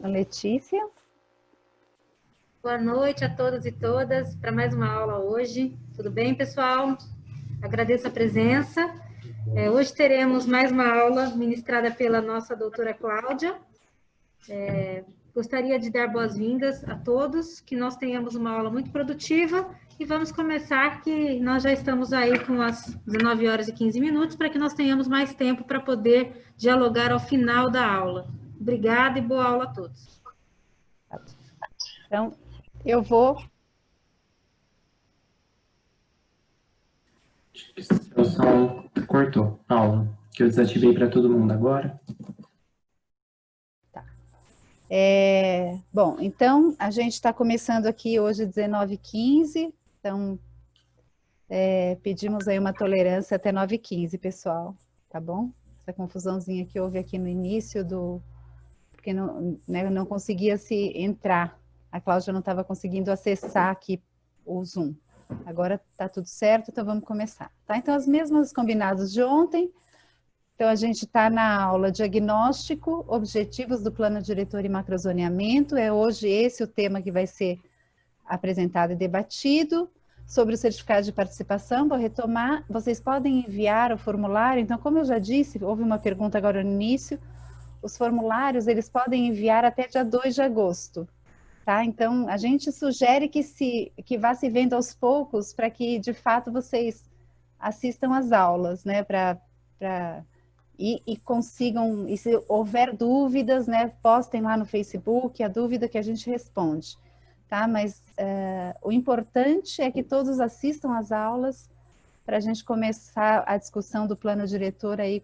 A Letícia. Boa noite a todos e todas para mais uma aula hoje. Tudo bem, pessoal? Agradeço a presença. Hoje teremos mais uma aula ministrada pela nossa doutora Cláudia. Gostaria de dar boas-vindas a todos, que nós tenhamos uma aula muito produtiva e vamos começar, que nós já estamos aí com as 19 horas e 15 minutos, para que nós tenhamos mais tempo para poder dialogar ao final da aula. Obrigada e boa aula a todos. Então, eu vou... O som cortou a aula, que eu desativei para todo mundo agora. Tá. Bom, então, a gente está começando aqui hoje 19h15, então, pedimos aí uma tolerância até 9h15, pessoal, tá bom? Essa confusãozinha que houve aqui no início porque não conseguia se entrar, a Cláudia não estava conseguindo acessar aqui o Zoom. Agora está tudo certo, então vamos começar. Tá? Então, as mesmas combinadas de ontem. Então, a gente está na aula Diagnóstico, Objetivos do Plano Diretor e Macrozoneamento. É hoje esse o tema que vai ser apresentado e debatido. Sobre o certificado de participação, vou retomar. Vocês podem enviar o formulário. Então, como eu já disse, houve uma pergunta agora no início. Os formulários, eles podem enviar até dia 2 de agosto. Tá? Então, a gente sugere que vá se vendo aos poucos para que, de fato, vocês assistam às aulas, né? E consigam, e se houver dúvidas, né? Postem lá no Facebook a dúvida que a gente responde. Tá? Mas o importante é que todos assistam às aulas para a gente começar a discussão do plano diretor aí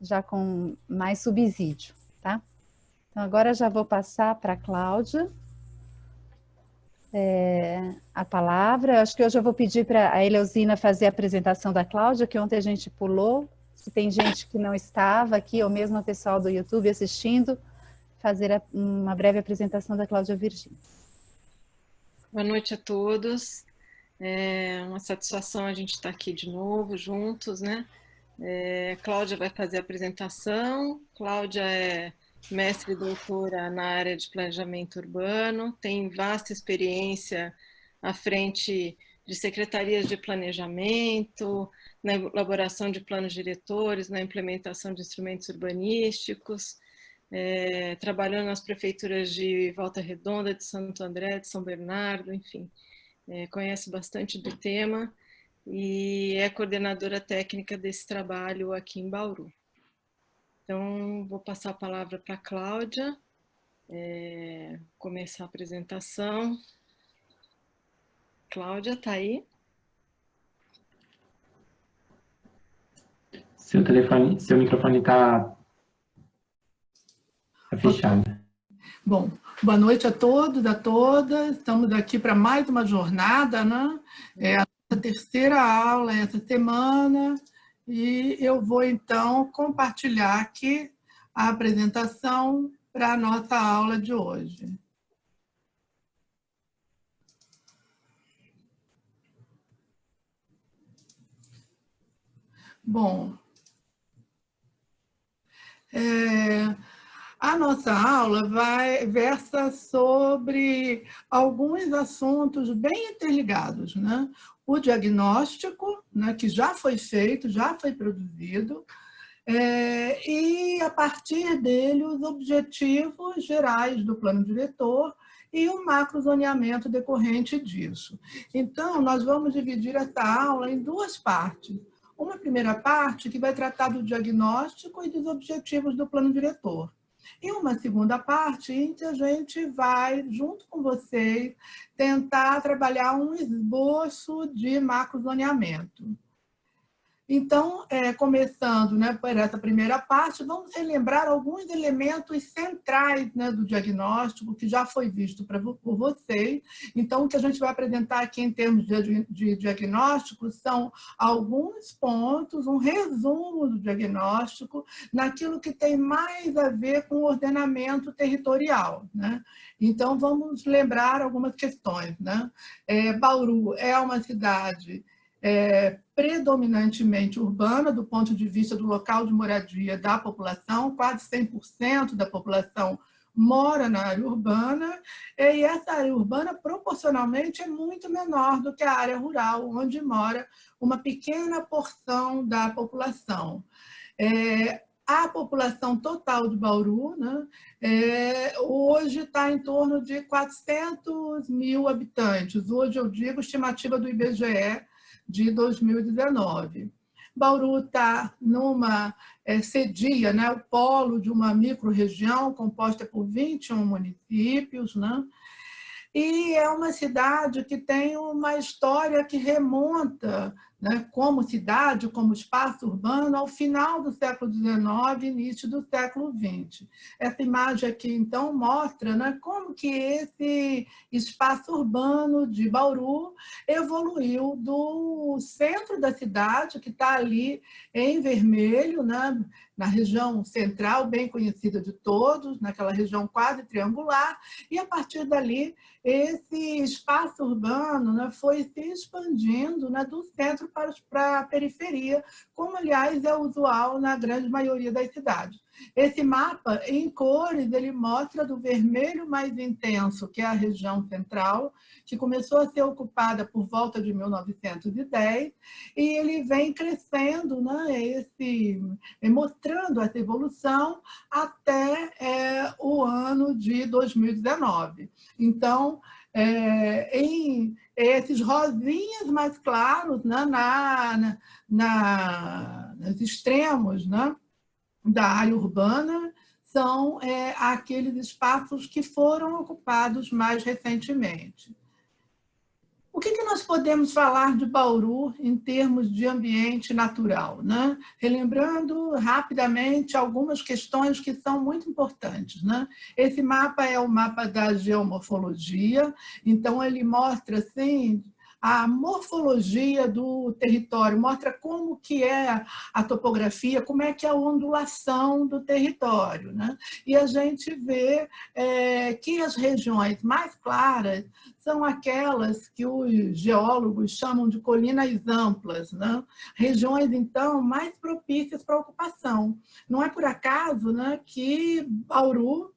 já com mais subsídio, tá? Então, agora já vou passar para a Cláudia a palavra. Acho que hoje eu vou pedir para a Eleusina fazer a apresentação da Cláudia, que ontem a gente pulou. Se tem gente que não estava aqui, ou mesmo o pessoal do YouTube assistindo, fazer uma breve apresentação da Cláudia Virgínia. Boa noite a todos. É uma satisfação a gente estar aqui de novo, juntos, né? Cláudia vai fazer a apresentação. Cláudia é mestre e doutora na área de planejamento urbano, tem vasta experiência à frente de secretarias de planejamento, na elaboração de planos diretores, na implementação de instrumentos urbanísticos, trabalhando nas prefeituras de Volta Redonda, de Santo André, de São Bernardo, enfim, conhece bastante do tema e é coordenadora técnica desse trabalho aqui em Bauru. Então, vou passar a palavra para a Cláudia, começar a apresentação. Cláudia, está aí? Seu microfone está fechado. Bom, boa noite a todos, a todas. Estamos aqui para mais uma jornada, né? É a nossa terceira aula essa semana. E eu vou, então, compartilhar aqui a apresentação para a nossa aula de hoje. Bom, a nossa aula versa sobre alguns assuntos bem interligados, né? O diagnóstico, né, que já foi feito, já foi produzido, e a partir dele os objetivos gerais do plano diretor e o macrozoneamento decorrente disso. Então, nós vamos dividir essa aula em duas partes. Uma primeira parte que vai tratar do diagnóstico e dos objetivos do plano diretor. E uma segunda parte em que a gente vai, junto com vocês, tentar trabalhar um esboço de macrozoneamento. Então, começando, né, por essa primeira parte, vamos relembrar alguns elementos centrais, né, do diagnóstico, que já foi visto por vocês. Então, o que a gente vai apresentar aqui em termos de diagnóstico são alguns pontos, um resumo do diagnóstico, naquilo que tem mais a ver com o ordenamento territorial, né? Então, vamos lembrar algumas questões, né? Bauru é uma cidade predominantemente urbana, do ponto de vista do local de moradia da população, quase 100% da população mora na área urbana, e essa área urbana, proporcionalmente, é muito menor do que a área rural, onde mora uma pequena porção da população. A população total de Bauru, né, hoje está em torno de 400 mil habitantes. Hoje eu digo estimativa do IBGE de 2019. Bauru está cedia, né, o polo de uma microrregião composta por 21 municípios, né? E é uma cidade que tem uma história que remonta, né, como cidade, como espaço urbano, ao final do século XIX, início do século XX. Essa imagem aqui, então, mostra, né, como que esse espaço urbano de Bauru evoluiu do centro da cidade, que está ali em vermelho, né, na região central, bem conhecida de todos, naquela região quase triangular, e a partir dali, esse espaço urbano, né, foi se expandindo, né, do centro para a periferia, como, aliás, é usual na grande maioria das cidades. Esse mapa, em cores, ele mostra do vermelho mais intenso, que é a região central, que começou a ser ocupada por volta de 1910, e ele vem crescendo, né, mostrando essa evolução até o ano de 2019. Então, em esses rosinhas mais claros, né, nos extremos, né, da área urbana, são aqueles espaços que foram ocupados mais recentemente. O que nós podemos falar de Bauru em termos de ambiente natural, né? Relembrando rapidamente algumas questões que são muito importantes, né? Esse mapa é o mapa da geomorfologia, então ele mostra, assim, a morfologia do território, mostra como que é a topografia, como é que é a ondulação do território, né? E a gente vê que as regiões mais claras são aquelas que os geólogos chamam de colinas amplas, né? Regiões, então, mais propícias para a ocupação. Não é por acaso, né, que Bauru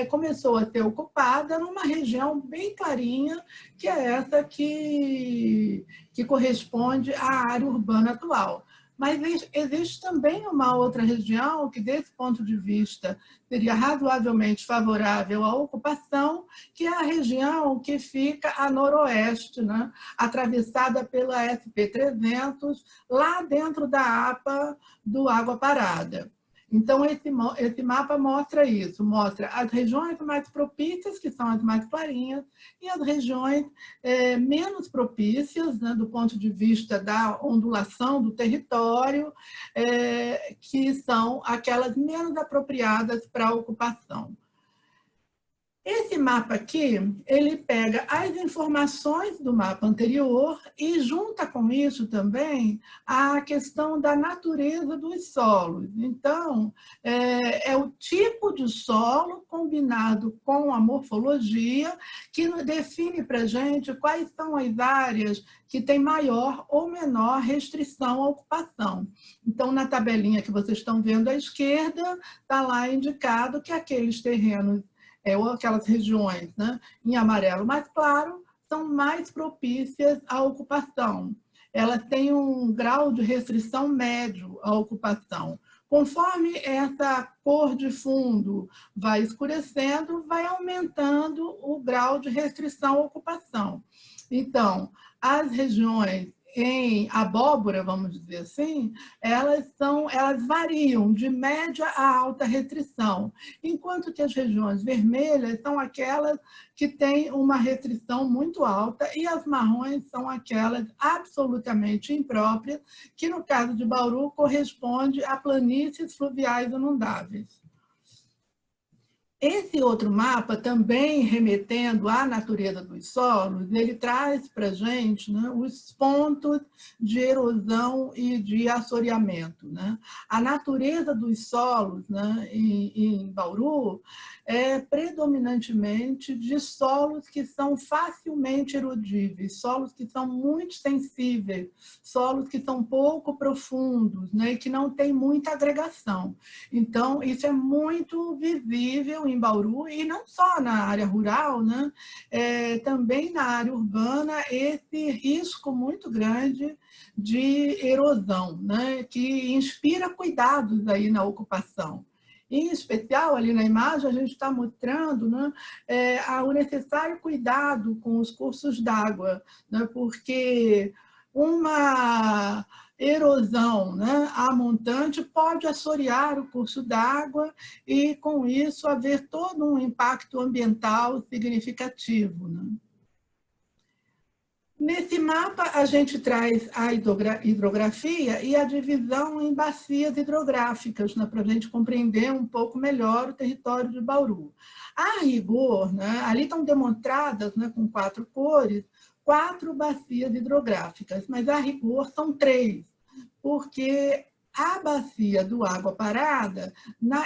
começou a ser ocupada numa região bem clarinha, que é essa que corresponde à área urbana atual. Mas existe também uma outra região que, desse ponto de vista, seria razoavelmente favorável à ocupação, que é a região que fica a noroeste, né? Atravessada pela SP-300, lá dentro da APA do Água Parada. Então, esse mapa mostra isso, mostra as regiões mais propícias, que são as mais clarinhas, e as regiões menos propícias, né, do ponto de vista da ondulação do território, que são aquelas menos apropriadas para a ocupação. Esse mapa aqui, ele pega as informações do mapa anterior e junta com isso também a questão da natureza dos solos. Então, é o tipo de solo combinado com a morfologia que define para a gente quais são as áreas que têm maior ou menor restrição à ocupação. Então, na tabelinha que vocês estão vendo à esquerda, está lá indicado que aqueles terrenos ou aquelas regiões, né, em amarelo mais claro, são mais propícias à ocupação. Elas têm um grau de restrição médio à ocupação. Conforme essa cor de fundo vai escurecendo, vai aumentando o grau de restrição à ocupação. Então, as regiões em abóbora, vamos dizer assim, elas variam de média a alta restrição, enquanto que as regiões vermelhas são aquelas que têm uma restrição muito alta e as marrons são aquelas absolutamente impróprias, que no caso de Bauru corresponde a planícies fluviais inundáveis. Esse outro mapa, também remetendo à natureza dos solos, ele traz para a gente, né, os pontos de erosão e de assoreamento, né? A natureza dos solos, né, em Bauru é predominantemente de solos que são facilmente erodíveis, solos que são muito sensíveis, solos que são pouco profundos, né, e que não têm muita agregação. Então, isso é muito visível em Bauru, e não só na área rural, né? Também na área urbana, esse risco muito grande de erosão, né? Que inspira cuidados aí na ocupação. Em especial, ali na imagem, a gente está mostrando, né, o necessário cuidado com os cursos d'água, né, porque uma erosão, né, a montante pode assorear o curso d'água e, com isso, haver todo um impacto ambiental significativo, né? Nesse mapa, a gente traz a hidrografia e a divisão em bacias hidrográficas, né, para a gente compreender um pouco melhor o território de Bauru. A rigor, né, ali estão demonstradas, né, com 4 cores, 4 bacias hidrográficas, mas a rigor são 3, porque a bacia do Água Parada,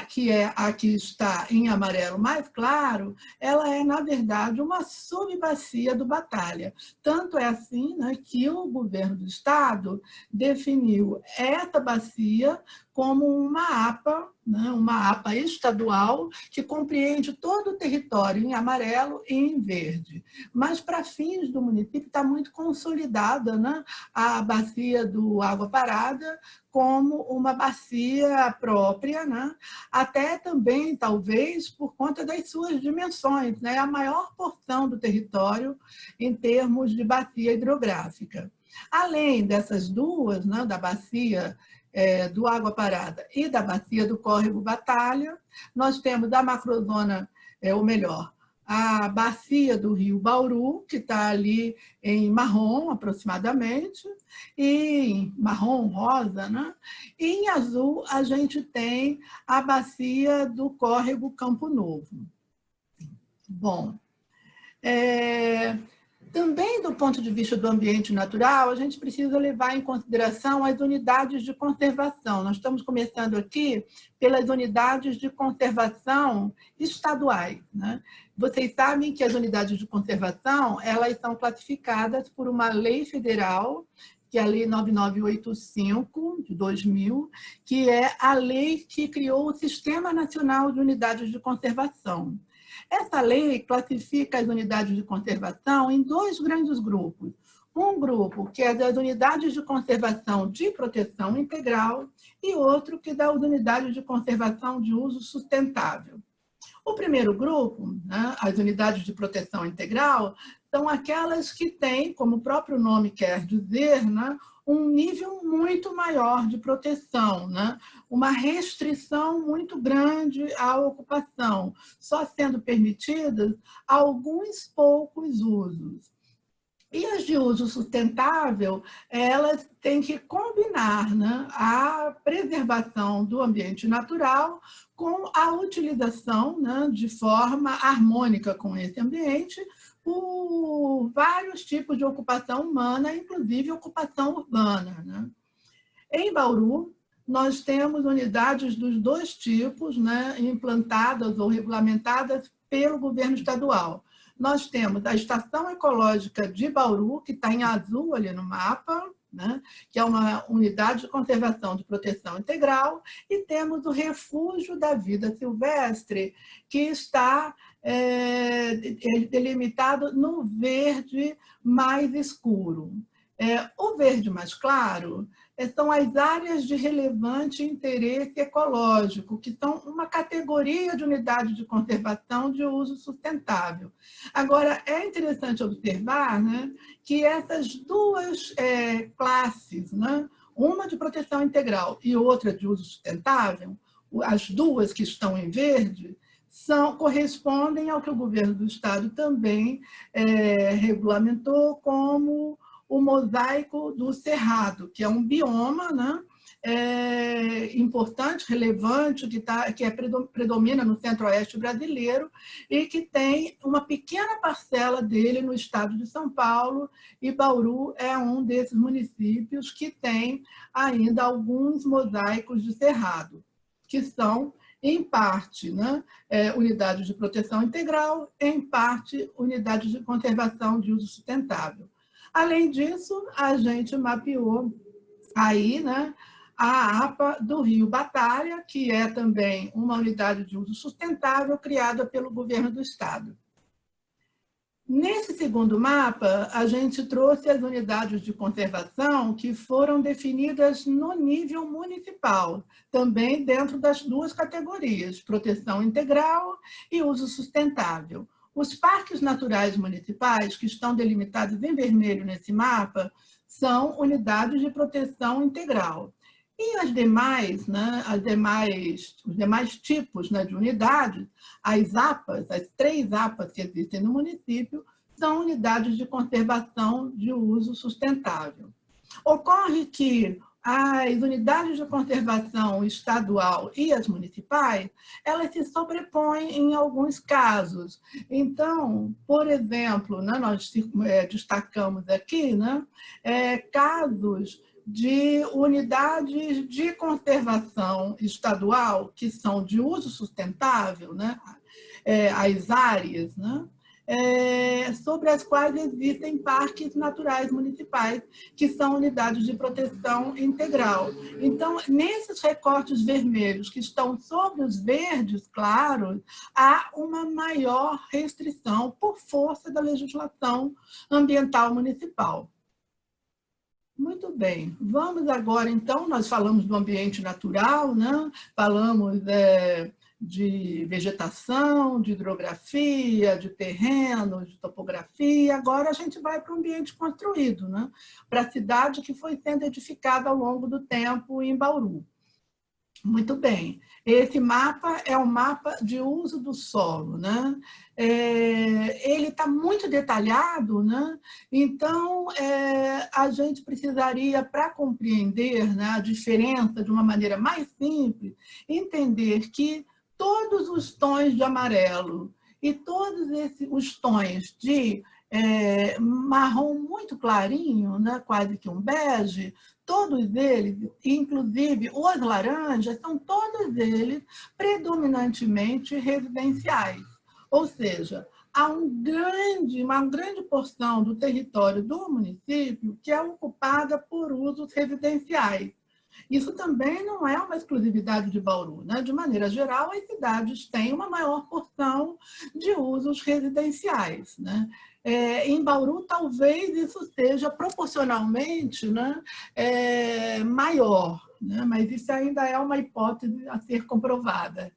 que é a que está em amarelo mais claro, ela é, na verdade, uma subbacia do Batalha. Tanto é assim, né, que o governo do estado definiu essa bacia como uma APA, né, uma APA estadual, que compreende todo o território em amarelo e em verde. Mas, para fins do município, está muito consolidada, né, a bacia do Água Parada como uma bacia própria, né, até também, talvez, por conta das suas dimensões, né, a maior porção do território em termos de bacia hidrográfica. Além dessas duas, né, da bacia do Água Parada e da bacia do Córrego Batalha, nós temos a macrozona, ou melhor, a bacia do rio Bauru, que está ali em marrom, aproximadamente, e em marrom rosa, né? E em azul a gente tem a bacia do Córrego Campo Novo. Bom, também, do ponto de vista do ambiente natural, a gente precisa levar em consideração as unidades de conservação. Nós estamos começando aqui pelas unidades de conservação estaduais, né? Vocês sabem que as unidades de conservação, elas são classificadas por uma lei federal, que é a Lei 9985, de 2000, que é a lei que criou o Sistema Nacional de Unidades de Conservação. Essa lei classifica as unidades de conservação em 2 grandes grupos. Um grupo que é das unidades de conservação de proteção integral e outro que é das unidades de conservação de uso sustentável. O primeiro grupo, né, as unidades de proteção integral, são aquelas que têm, como o próprio nome quer dizer, né, um nível muito maior de proteção, né? Uma restrição muito grande à ocupação, só sendo permitidos alguns poucos usos. E as de uso sustentável, elas têm que combinar, né, a preservação do ambiente natural com a utilização, né, de forma harmônica com esse ambiente, por vários tipos de ocupação humana, inclusive ocupação urbana, né? Em Bauru, nós temos unidades dos 2 tipos, né, implantadas ou regulamentadas pelo governo estadual. Nós temos a Estação Ecológica de Bauru, que está em azul ali no mapa, né, que é uma unidade de conservação de proteção integral, e temos o Refúgio da Vida Silvestre, que está delimitado no verde mais escuro. O verde mais claro são as áreas de relevante interesse ecológico, que são uma categoria de unidade de conservação de uso sustentável. Agora, é interessante observar, né, que essas 2 classes, né, uma de proteção integral e outra de uso sustentável, as 2 que estão em verde, correspondem ao que o governo do estado também regulamentou como o mosaico do Cerrado, que é um bioma, né, importante, relevante, que predomina no centro-oeste brasileiro e que tem uma pequena parcela dele no estado de São Paulo, e Bauru é um desses municípios que tem ainda alguns mosaicos de cerrado, que são, em parte, né, unidades de proteção integral, em parte, unidades de conservação de uso sustentável. Além disso, a gente mapeou aí, né, a APA do Rio Batalha, que é também uma unidade de uso sustentável criada pelo governo do estado. Nesse segundo mapa, a gente trouxe as unidades de conservação que foram definidas no nível municipal, também dentro das duas categorias, proteção integral e uso sustentável. Os parques naturais municipais, que estão delimitados em vermelho nesse mapa, são unidades de proteção integral. E as demais, né, os demais tipos, né, de unidades, as APAs, as 3 APAs que existem no município, são unidades de conservação de uso sustentável. Ocorre que as unidades de conservação estadual e as municipais, elas se sobrepõem em alguns casos. Então, por exemplo, né, nós destacamos aqui, né, casos de unidades de conservação estadual, que são de uso sustentável, né? As áreas, né? Sobre as quais existem parques naturais municipais, que são unidades de proteção integral. Então, nesses recortes vermelhos que estão sobre os verdes claros, há uma maior restrição por força da legislação ambiental municipal. Muito bem, vamos agora, então, nós falamos do ambiente natural, né? Falamos de vegetação, de hidrografia, de terreno, de topografia, agora a gente vai para o ambiente construído, né? Para a cidade que foi sendo edificada ao longo do tempo em Bauru. Muito bem, esse mapa é um mapa de uso do solo, né? Ele está muito detalhado, né? Então a gente precisaria, para compreender, né, a diferença de uma maneira mais simples, entender que todos os tons de amarelo e todos os tons de marrom muito clarinho, né, quase que um bege, todos eles, inclusive os laranjas, são todos eles predominantemente residenciais. Ou seja, há uma grande porção do território do município que é ocupada por usos residenciais. Isso também não é uma exclusividade de Bauru, né? De maneira geral, as cidades têm uma maior porção de usos residenciais, né? Em Bauru, talvez isso seja proporcionalmente, né, maior, né? Mas isso ainda é uma hipótese a ser comprovada.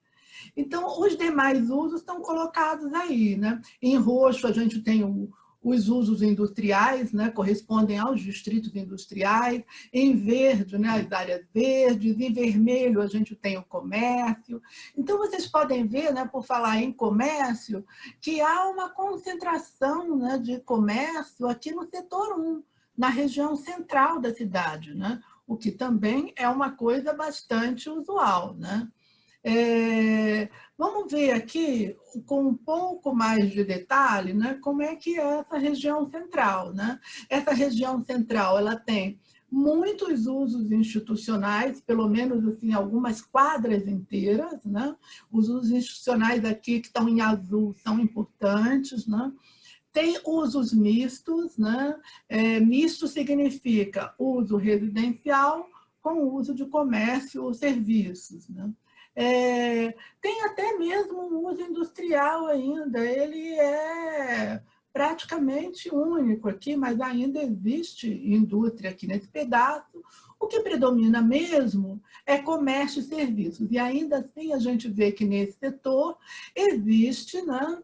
Então, os demais usos estão colocados aí, né? Em roxo, a gente tem os usos industriais, né, correspondem aos distritos industriais, em verde, né, as áreas verdes, em vermelho a gente tem o comércio. Então, vocês podem ver, né, por falar em comércio, que há uma concentração, né, de comércio aqui no setor 1, na região central da cidade, né, o que também é uma coisa bastante usual, né? Vamos ver aqui, com um pouco mais de detalhe, né, como é que é essa região central, né? Essa região central, ela tem muitos usos institucionais, pelo menos assim, algumas quadras inteiras, né? Os usos institucionais aqui que estão em azul são importantes, né? Tem usos mistos, né? Misto significa uso residencial com uso de comércio ou serviços, né? Tem até mesmo um uso industrial ainda, ele é praticamente único aqui, mas ainda existe indústria aqui nesse pedaço. O que predomina mesmo é comércio e serviços, e ainda assim a gente vê que nesse setor existe, né,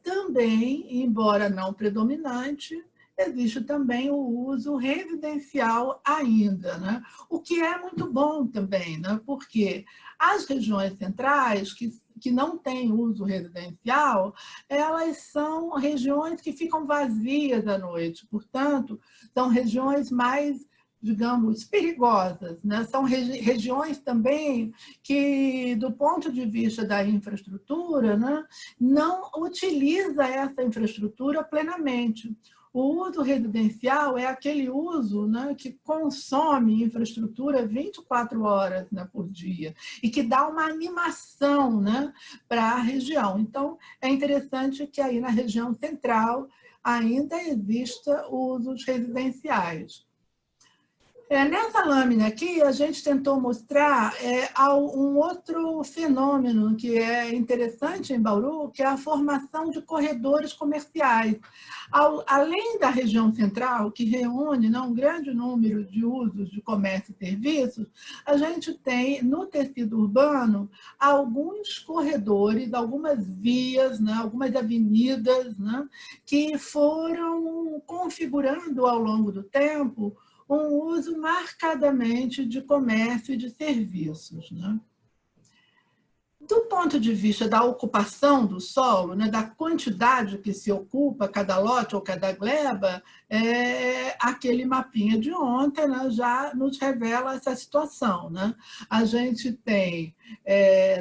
também, embora não predominante, existe também o uso residencial ainda, né? O que é muito bom também, né? Porque as regiões centrais, que não têm uso residencial, elas são regiões que ficam vazias à noite, portanto, são regiões mais, digamos, perigosas, né? São regiões também que, do ponto de vista da infraestrutura, né, não utiliza essa infraestrutura plenamente. O uso residencial é aquele uso, né, que consome infraestrutura 24 horas, né, por dia e que dá uma animação, né, para a região. Então, é interessante que aí na região central ainda exista usos residenciais. Nessa lâmina aqui, a gente tentou mostrar um outro fenômeno que é interessante em Bauru, que é a formação de corredores comerciais. Além da região central, que reúne, né, um grande número de usos de comércio e serviços, a gente tem, no tecido urbano, alguns corredores, algumas vias, né, algumas avenidas, né, que foram configurando ao longo do tempo um uso marcadamente de comércio e de serviços, né? Do ponto de vista da ocupação do solo, né, da quantidade que se ocupa cada lote ou cada gleba, aquele mapinha de ontem, né, já nos revela essa situação, né? A gente tem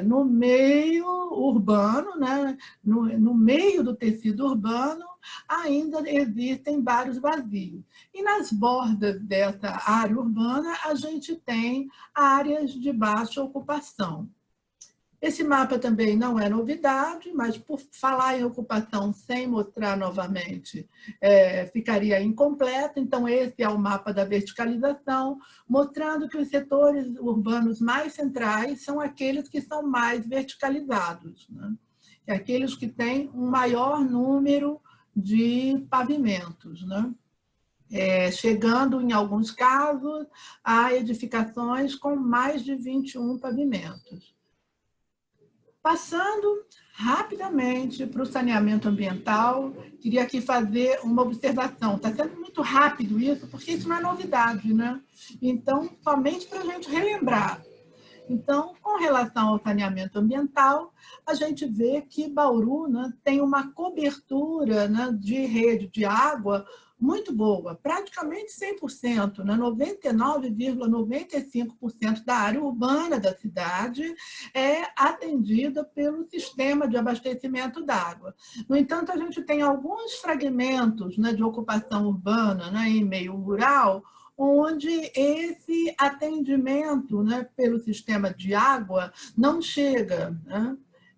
no meio urbano, né, no meio do tecido urbano, ainda existem vários vazios. E nas bordas dessa área urbana, a gente tem áreas de baixa ocupação. Esse mapa também não é novidade, mas por falar em ocupação sem mostrar novamente, ficaria incompleto. Então, esse é o mapa da verticalização, mostrando que os setores urbanos mais centrais são aqueles que são mais verticalizados, né? Aqueles que têm um maior número de pavimentos, né? Chegando, em alguns casos, a edificações com mais de 21 pavimentos. Passando rapidamente para o saneamento ambiental, queria aqui fazer uma observação. Está sendo muito rápido isso, porque isso não é novidade, né? Então, somente para a gente relembrar. Então, com relação ao saneamento ambiental, a gente vê que Bauru, né, tem uma cobertura, né, de rede de água muito boa, praticamente 100%, né, 99,95% da área urbana da cidade é atendida pelo sistema de abastecimento d'água. No entanto, a gente tem alguns fragmentos, né, de ocupação urbana, né, em meio rural, onde esse atendimento, né, pelo sistema de água não chega, né?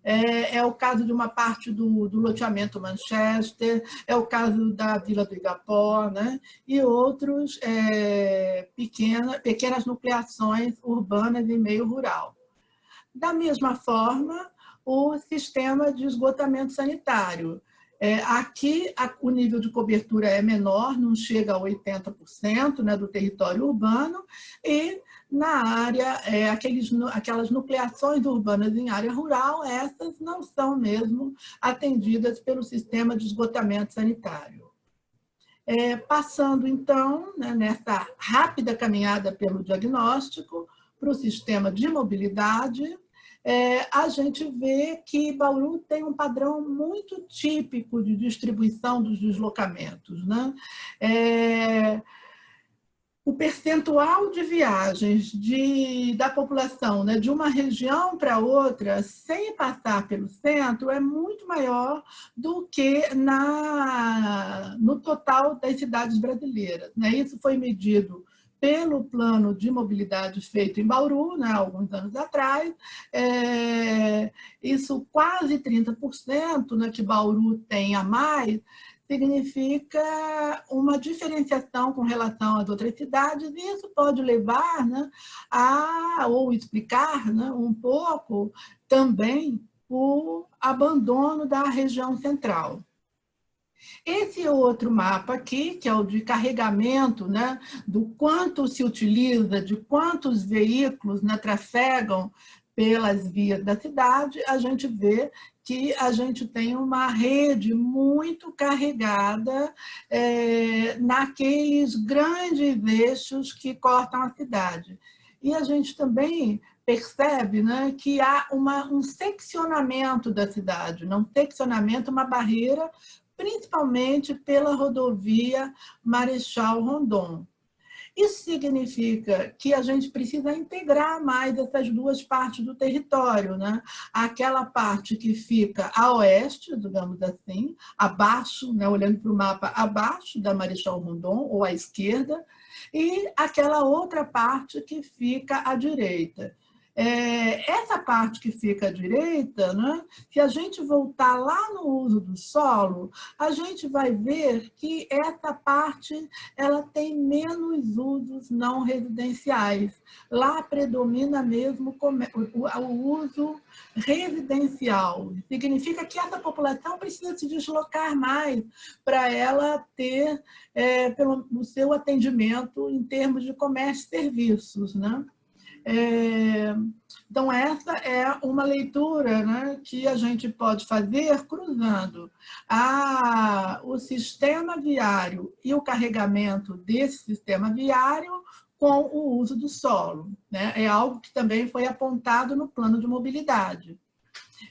É o caso de uma parte do loteamento Manchester, é o caso da Vila do Igapó, né? E outros pequenas nucleações urbanas em meio rural. Da mesma forma, o sistema de esgotamento sanitário. Aqui, o nível de cobertura é menor, não chega a 80%, né, do território urbano, e na área, aquelas nucleações urbanas em área rural, essas não são mesmo atendidas pelo sistema de esgotamento sanitário. Passando, então, né, nessa rápida caminhada pelo diagnóstico, para o sistema de mobilidade, a gente vê que Bauru tem um padrão muito típico de distribuição dos deslocamentos, né? O percentual de viagens da população, né, de uma região para outra, sem passar pelo centro, é muito maior do que no total das cidades brasileiras, né? Isso foi medido pelo plano de mobilidade feito em Bauru, né, alguns anos atrás. Isso quase 30%, né, que Bauru tem a mais, significa uma diferenciação com relação às outras cidades, e isso pode levar, né, ou explicar, né, um pouco também o abandono da região central. Esse outro mapa aqui, que é o de carregamento, né, do quanto se utiliza, de quantos veículos, né, trafegam pelas vias da cidade, a gente vê que a gente tem uma rede muito carregada naqueles grandes eixos que cortam a cidade. E a gente também percebe, né, que há um seccionamento da cidade, não seccionamento, uma barreira, principalmente pela rodovia Marechal Rondon. Isso significa que a gente precisa integrar mais essas duas partes do território, né? Aquela parte que fica a oeste, digamos assim, abaixo, né, olhando para o mapa, abaixo da Marechal Rondon, ou à esquerda, e aquela outra parte que fica à direita. Essa parte que fica à direita, né, se a gente voltar lá no uso do solo, a gente vai ver que essa parte ela tem menos usos não residenciais. Lá predomina mesmo o uso residencial. Significa que essa população precisa se deslocar mais para ela ter o seu atendimento em termos de comércio e serviços, né? Então, essa é uma leitura, né, que a gente pode fazer cruzando o sistema viário e o carregamento desse sistema viário com o uso do solo, né? É algo que também foi apontado no plano de mobilidade.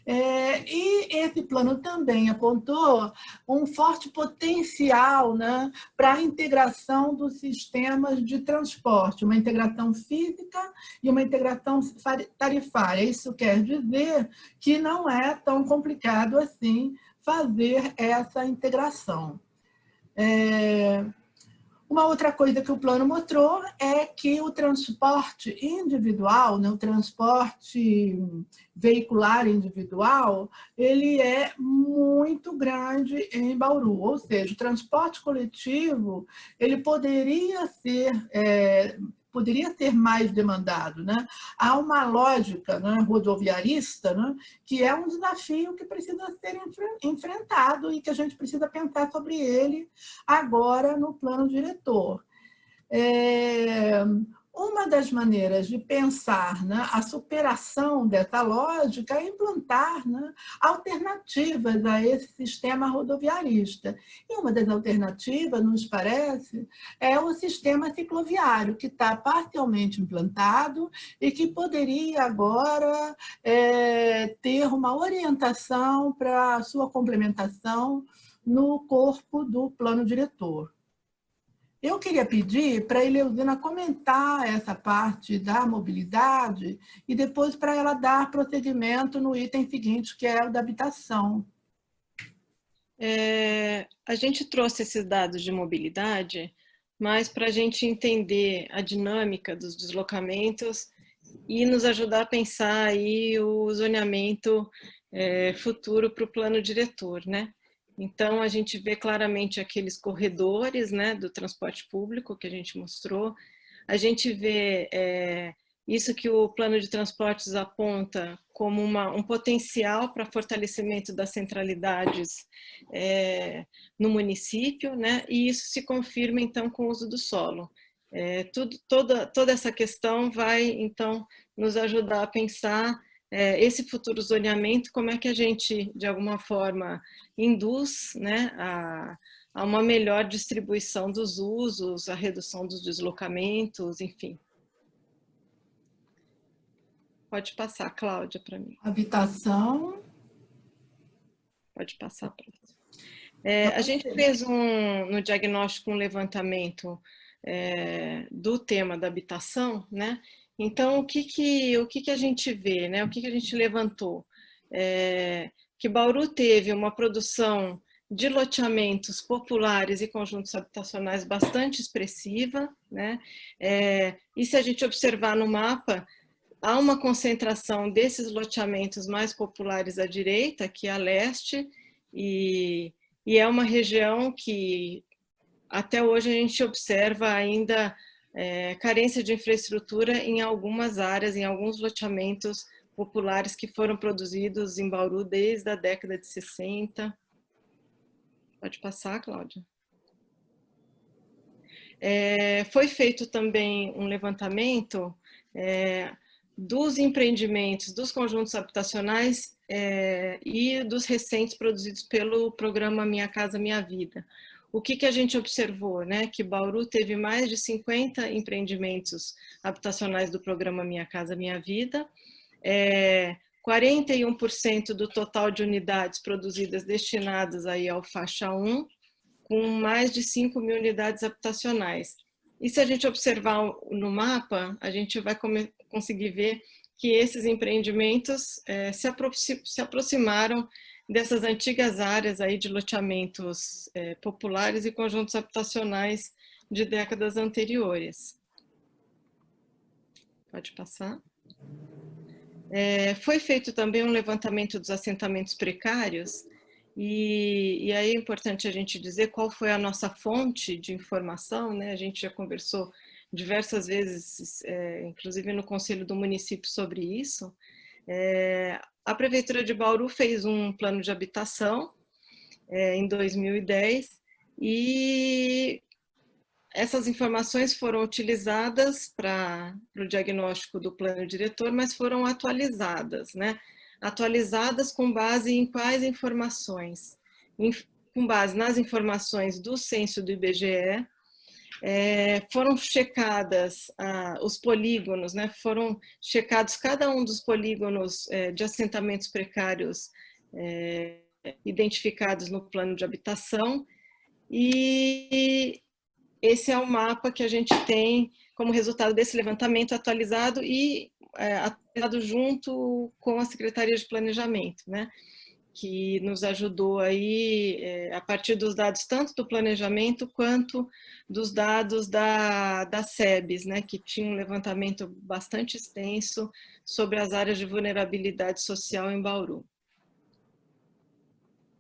E esse plano também apontou um forte potencial, né, para a integração dos sistemas de transporte, uma integração física e uma integração tarifária. Isso quer dizer que não é tão complicado assim fazer essa integração. Uma outra coisa que o plano mostrou é que o transporte individual, né, o transporte veicular individual, ele é muito grande em Bauru, ou seja, o transporte coletivo ele poderia ser mais demandado, né? Há uma lógica, né, rodoviarista, né, que é um desafio que precisa ser enfrentado e que a gente precisa pensar sobre ele agora no plano diretor. Uma das maneiras de pensar, né, a superação dessa lógica é implantar, né, alternativas a esse sistema rodoviarista. E uma das alternativas, nos parece, é o sistema cicloviário, que está parcialmente implantado e que poderia agora ter uma orientação para a sua complementação no corpo do plano diretor. Eu queria pedir para a Eleusina comentar essa parte da mobilidade e depois para ela dar prosseguimento no item seguinte, que é o da habitação. A gente trouxe esses dados de mobilidade, mas para a gente entender a dinâmica dos deslocamentos e nos ajudar a pensar aí o zoneamento futuro para o plano diretor, né? Então, a gente vê claramente aqueles corredores, né, do transporte público que a gente mostrou. A gente vê isso que o plano de transportes aponta como um potencial para fortalecimento das centralidades no município, né, e isso se confirma, então, com o uso do solo. Toda essa questão vai, então, nos ajudar a pensar esse futuro zoneamento, como é que a gente, de alguma forma, induz, né, a uma melhor distribuição dos usos, a redução dos deslocamentos, enfim. Pode passar, Cláudia, para mim. Habitação. Pode passar para a gente fez no diagnóstico um levantamento do tema da habitação, né? Então, o que a gente vê, né? O que a gente levantou? Que Bauru teve uma produção de loteamentos populares e conjuntos habitacionais bastante expressiva, né? E se a gente observar no mapa, há uma concentração desses loteamentos mais populares à direita, aqui a leste, e é uma região que até hoje a gente observa ainda carência de infraestrutura em algumas áreas, em alguns loteamentos populares que foram produzidos em Bauru desde a década de 60. Pode passar, Cláudia. Foi feito também um levantamento dos empreendimentos, dos conjuntos habitacionais e dos recentes produzidos pelo programa Minha Casa Minha Vida. O que a gente observou, né? Que Bauru teve mais de 50 empreendimentos habitacionais do programa Minha Casa Minha Vida, 41% do total de unidades produzidas destinadas aí ao faixa 1, com mais de 5.000 unidades habitacionais. E se a gente observar no mapa, a gente vai conseguir ver que esses empreendimentos se aproximaram dessas antigas áreas aí de loteamentos populares e conjuntos habitacionais de décadas anteriores. Pode passar. Foi feito também um levantamento dos assentamentos precários, e aí é importante a gente dizer qual foi a nossa fonte de informação, né? A gente já conversou diversas vezes, inclusive no Conselho do Município, sobre isso. A Prefeitura de Bauru fez um plano de habitação em 2010, e essas informações foram utilizadas para o diagnóstico do plano diretor, mas foram atualizadas, né? Atualizadas com base em quais informações? Com base nas informações do censo do IBGE, foram checadas os polígonos, né? Foram checados cada um dos polígonos de assentamentos precários identificados no plano de habitação, e esse é o mapa que a gente tem como resultado desse levantamento atualizado e atualizado junto com a Secretaria de Planejamento, né? Que nos ajudou aí, a partir dos dados tanto do planejamento quanto dos dados da SEBS, né? Que tinha um levantamento bastante extenso sobre as áreas de vulnerabilidade social em Bauru.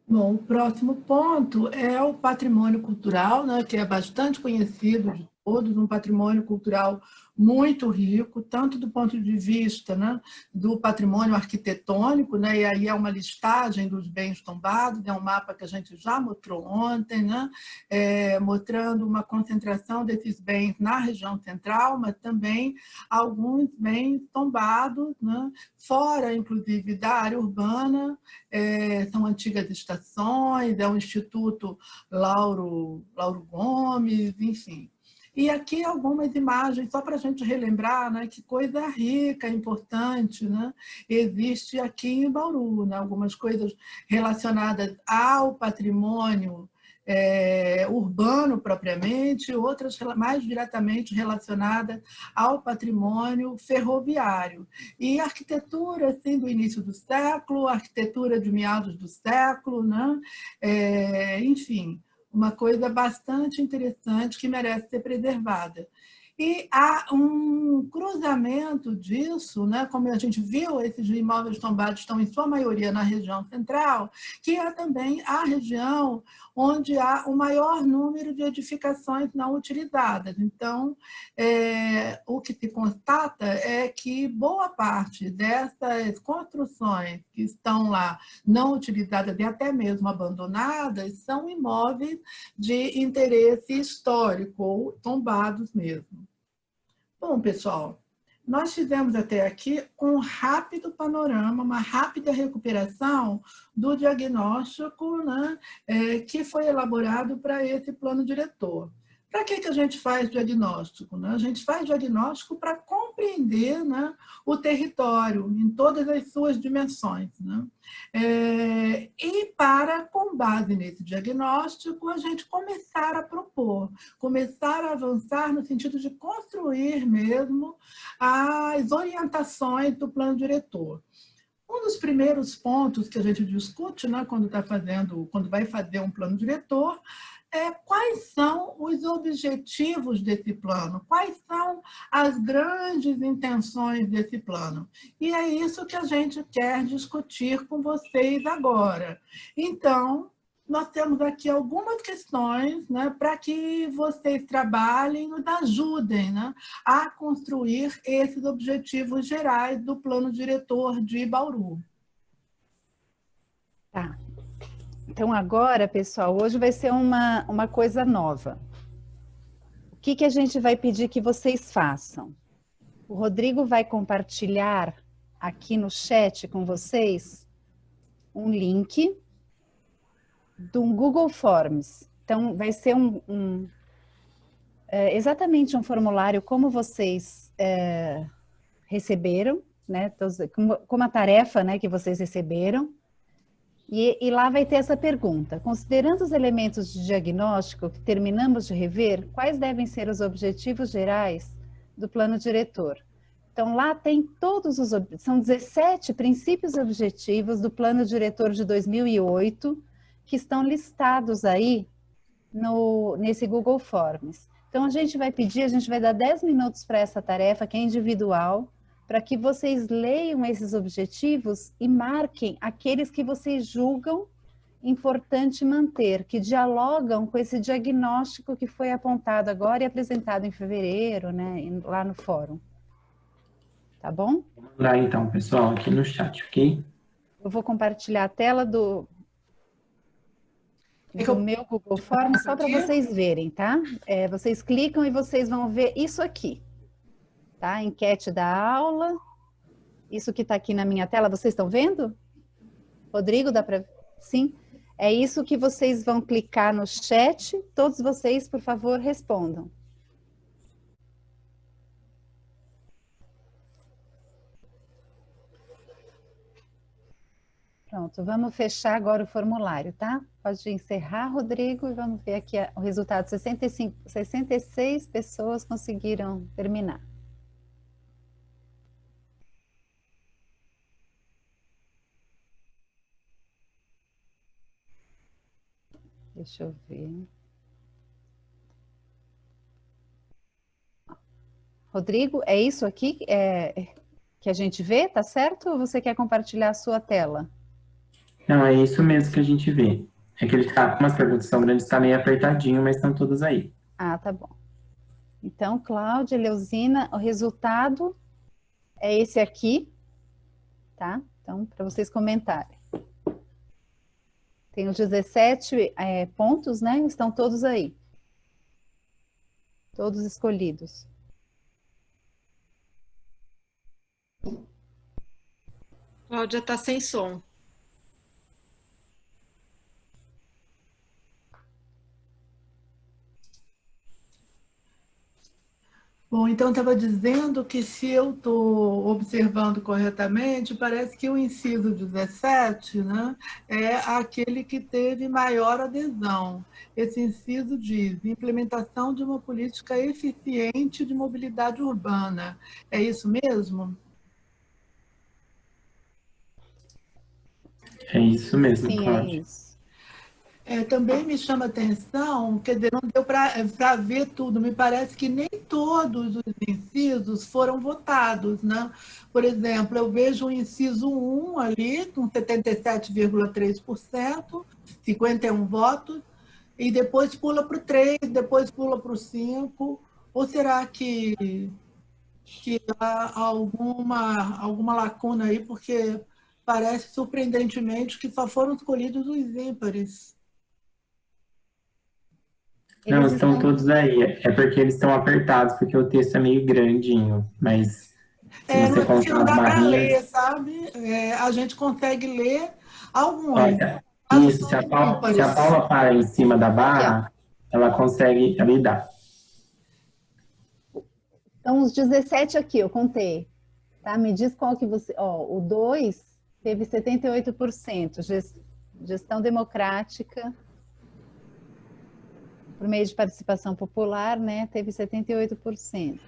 Bom, o próximo ponto é o patrimônio cultural, né, que é bastante conhecido de todos, um patrimônio cultural muito rico, tanto do ponto de vista, né, do patrimônio arquitetônico, né, e aí é uma listagem dos bens tombados, é um mapa que a gente já mostrou ontem, né, mostrando uma concentração desses bens na região central, mas também alguns bens tombados, né, fora, inclusive, da área urbana, são antigas estações, é o Instituto Lauro Gomes, enfim. E aqui algumas imagens, só para a gente relembrar, né, que coisa rica, importante, né, existe aqui em Bauru, né, algumas coisas relacionadas ao patrimônio urbano propriamente, outras mais diretamente relacionadas ao patrimônio ferroviário. E arquitetura assim, do início do século, arquitetura de meados do século, né, enfim, uma coisa bastante interessante que merece ser preservada. E há um cruzamento disso, né? Como a gente viu, esses imóveis tombados estão em sua maioria na região central, que é também a região onde há o maior número de edificações não utilizadas. Então, o que se constata é que boa parte dessas construções que estão lá não utilizadas e até mesmo abandonadas são imóveis de interesse histórico ou tombados mesmo. Bom, pessoal, nós fizemos até aqui um rápido panorama, uma rápida recuperação do diagnóstico, né, que foi elaborado para esse plano diretor. Para que a gente faz diagnóstico? Né? A gente faz diagnóstico para compreender, né, o território em todas as suas dimensões. Né? E para, com base nesse diagnóstico, a gente começar a propor, começar a avançar no sentido de construir mesmo as orientações do plano diretor. Um dos primeiros pontos que a gente discute, né, quando vai fazer um plano diretor, quais são os objetivos desse plano, quais são as grandes intenções desse plano. E é isso que a gente quer discutir com vocês agora. Então, nós temos aqui algumas questões, né, para que vocês trabalhem e nos ajudem, né, a construir esses objetivos gerais do plano diretor de Bauru. Tá. Então, agora, pessoal, hoje vai ser uma coisa nova. O que a gente vai pedir que vocês façam? O Rodrigo vai compartilhar aqui no chat com vocês um link de um Google Forms. Então, vai ser exatamente um formulário como vocês receberam, né? Como a tarefa, né, que vocês receberam. E lá vai ter essa pergunta. Considerando os elementos de diagnóstico que terminamos de rever, quais devem ser os objetivos gerais do plano diretor? Então, lá tem são 17 princípios e objetivos do plano diretor de 2008, que estão listados aí nesse Google Forms. Então, a gente vai dar 10 minutos para essa tarefa, que é individual, para que vocês leiam esses objetivos e marquem aqueles que vocês julgam importante manter, que dialogam com esse diagnóstico que foi apontado agora e apresentado em fevereiro, né, lá no fórum. Tá bom? Vou mandar então, pessoal, aqui no chat, ok? Eu vou compartilhar a tela do meu Google Forms só para vocês verem, tá? Vocês clicam e vocês vão ver isso aqui, tá? Enquete da aula. Isso que está aqui na minha tela, vocês estão vendo? Rodrigo, dá para... Sim? É isso que vocês vão clicar no chat. Todos vocês, por favor, respondam. Pronto, vamos fechar agora o formulário, tá? Pode encerrar, Rodrigo, e vamos ver aqui o resultado. 66 pessoas conseguiram terminar. Deixa eu ver. Rodrigo, é isso aqui que a gente vê, tá certo? Ou você quer compartilhar a sua tela? Não, é isso mesmo que a gente vê. É que ele tá, como as perguntas são grandes, está meio apertadinho, mas estão todas aí. Ah, tá bom. Então, Cláudia, Leuzina, o resultado é esse aqui, tá? Então, para vocês comentarem. Tem os 17 pontos, né? Estão todos aí. Todos escolhidos. Cláudia está sem som. Bom, então estava dizendo que se eu estou observando corretamente, parece que o inciso 17, né, é aquele que teve maior adesão. Esse inciso diz implementação de uma política eficiente de mobilidade urbana. É isso mesmo? É isso mesmo, Sim, Cláudia. é isso. Também me chama atenção, quer dizer, não deu para ver tudo, me parece que nem todos os incisos foram votados, né? Por exemplo, eu vejo o inciso 1 ali, com 77,3%, 51 votos, e depois pula para o 3, depois pula para o 5, ou será que há alguma lacuna aí, porque parece surpreendentemente que só foram escolhidos os ímpares. Não, Eles estão estão... todos aí. É porque eles estão apertados, porque o texto é meio grandinho. Mas se Não você é porque contar não as dá para ler, barrinhas... sabe? A gente consegue ler alguns, Olha, mas isso, são se a ímpares. Paula para em cima da Aqui, ó. barra, ela consegue lidar. Então, os 17 aqui, eu contei. Tá? Me diz qual que você... Ó, o 2 teve 78%. Gestão democrática, por meio de participação popular, né? Teve 78%.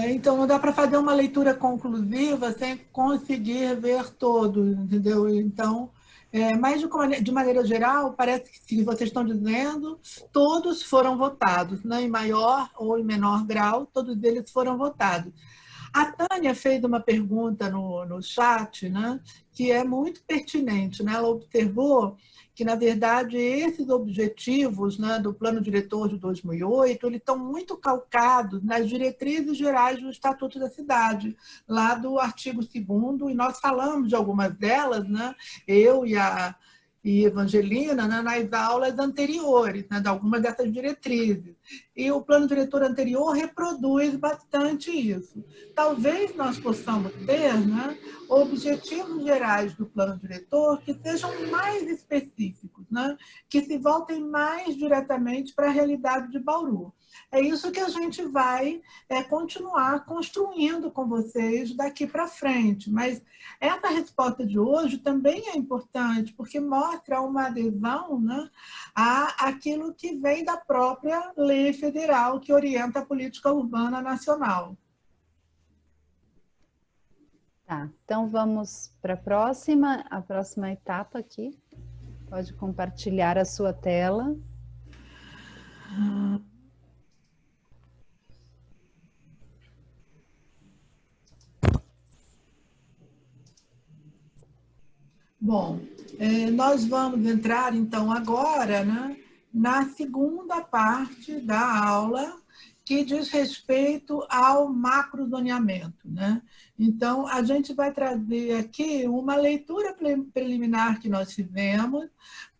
Então, não dá para fazer uma leitura conclusiva sem conseguir ver todos, entendeu? Então, mas de maneira geral, parece que, se vocês estão dizendo, todos foram votados, né? Em maior ou em menor grau, todos eles foram votados. A Tânia fez uma pergunta no chat, né, que é muito pertinente, né? Ela observou que, na verdade, esses objetivos, né, do Plano Diretor de 2008, eles estão muito calcados nas diretrizes gerais do Estatuto da Cidade, lá do artigo 2º, e nós falamos de algumas delas, né, eu e Evangelina, né, nas aulas anteriores, né, de algumas dessas diretrizes. E o plano diretor anterior reproduz bastante isso. Talvez nós possamos ter, né, objetivos gerais do plano diretor que sejam mais específicos, né, que se voltem mais diretamente para a realidade de Bauru. É isso que a gente vai continuar construindo com vocês daqui para frente. Mas essa resposta de hoje também é importante, porque mostra uma adesão, né, àquilo que vem da própria lei federal que orienta a política urbana nacional. Tá, então vamos para a próxima etapa aqui. Pode compartilhar a sua tela. Bom, nós vamos entrar, então, agora, né, na segunda parte da aula, que diz respeito ao macrozoneamento, né? Então, a gente vai trazer aqui uma leitura preliminar que nós fizemos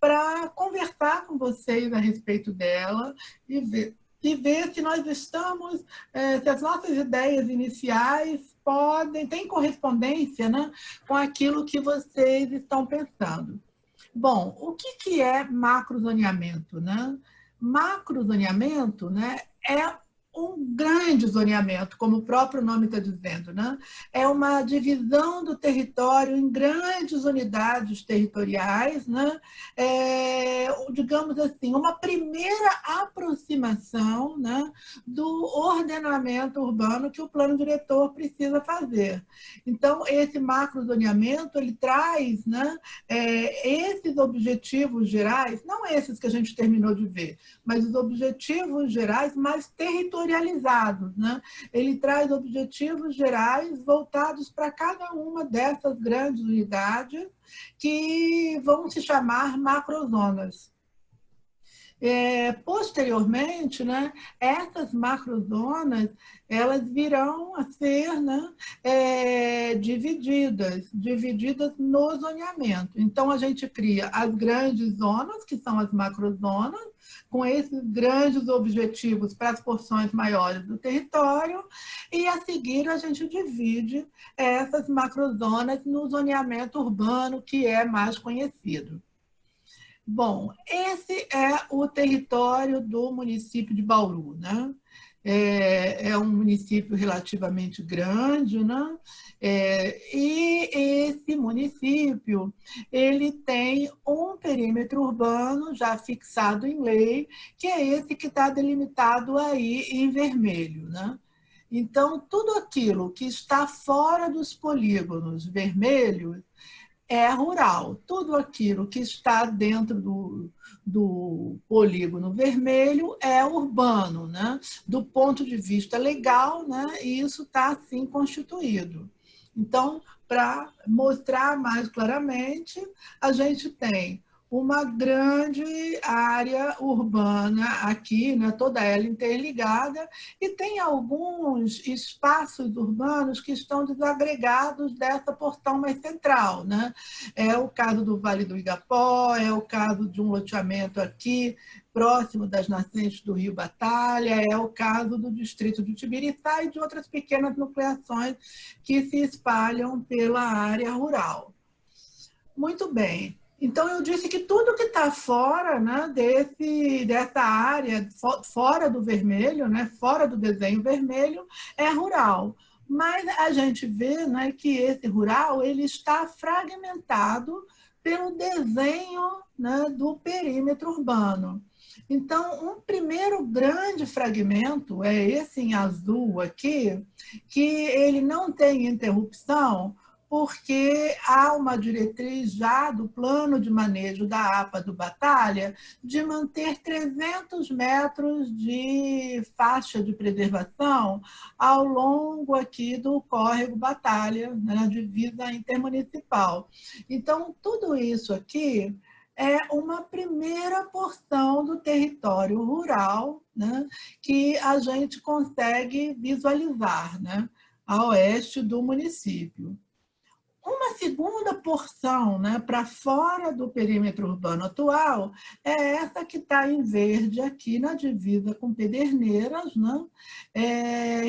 para conversar com vocês a respeito dela e ver se nós estamos, se as nossas ideias iniciais têm correspondência, né, com aquilo que vocês estão pensando. Bom, o que é macrozoneamento, né? Macrozoneamento, né, é um grande zoneamento, como o próprio nome está dizendo, né? É uma divisão do território em grandes unidades territoriais, né? Digamos assim, uma primeira aproximação, né, do ordenamento urbano que o plano diretor precisa fazer. Então, esse macrozoneamento, ele traz, né, esses objetivos gerais, não esses que a gente terminou de ver, mas os objetivos gerais mais territorializados, né? Ele traz objetivos gerais voltados para cada uma dessas grandes unidades que vão se chamar macrozonas. Posteriormente, né, essas macrozonas, elas virão a ser, né, divididas no zoneamento. Então, a gente cria as grandes zonas, que são as macrozonas, com esses grandes objetivos para as porções maiores do território, e a seguir a gente divide essas macrozonas no zoneamento urbano, que é mais conhecido. Bom, esse é o território do município de Bauru, né? É um município relativamente grande, né? E esse município, ele tem um perímetro urbano já fixado em lei, que é esse que está delimitado aí em vermelho, né? Então, tudo aquilo que está fora dos polígonos vermelhos é rural. Tudo aquilo que está dentro do polígono vermelho é urbano, né? Do ponto de vista legal, né? Isso está assim constituído. Então, para mostrar mais claramente, a gente tem uma grande área urbana aqui, né, toda ela interligada, e tem alguns espaços urbanos que estão desagregados dessa porção mais central, né? É o caso do Vale do Igapó, é o caso de um loteamento aqui próximo das nascentes do Rio Batalha, é o caso do distrito de Tibiriçá e de outras pequenas nucleações que se espalham pela área rural. Muito bem. Então, eu disse que tudo que está fora, né, dessa área, fora do vermelho, né, fora do desenho vermelho, é rural. Mas a gente vê, né, que esse rural ele está fragmentado pelo desenho, né, do perímetro urbano. Então, um primeiro grande fragmento é esse em azul aqui, que ele não tem interrupção, porque há uma diretriz já do plano de manejo da APA do Batalha de manter 300 metros de faixa de preservação ao longo aqui do córrego Batalha, na divisa intermunicipal. Então, tudo isso aqui é uma primeira porção do território rural, né, que a gente consegue visualizar, né, a oeste do município. Uma segunda porção, né, para fora do perímetro urbano atual é essa que está em verde aqui na divisa com Pederneiras, né,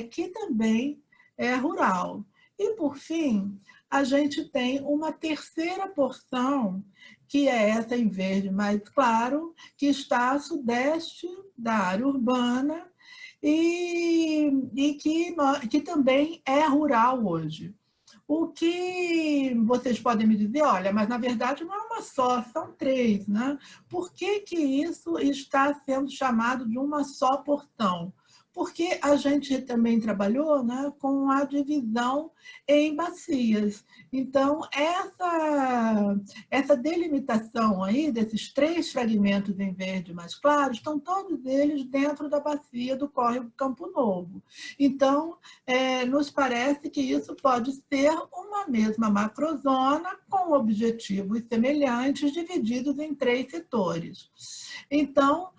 que também é rural. E, por fim, a gente tem uma terceira porção, que é essa em verde mais claro, que está a sudeste da área urbana e que também é rural hoje. O que vocês podem me dizer? Olha, mas na verdade não é uma só, são três, né? Por que isso está sendo chamado de uma só porção? porque a gente também trabalhou, né, com a divisão em bacias. Então, essa delimitação aí desses 3 fragmentos em verde mais claro, estão todos eles dentro da bacia do córrego Campo Novo. Então, nos parece que isso pode ser uma mesma macrozona com objetivos semelhantes, divididos em 3 setores. Então,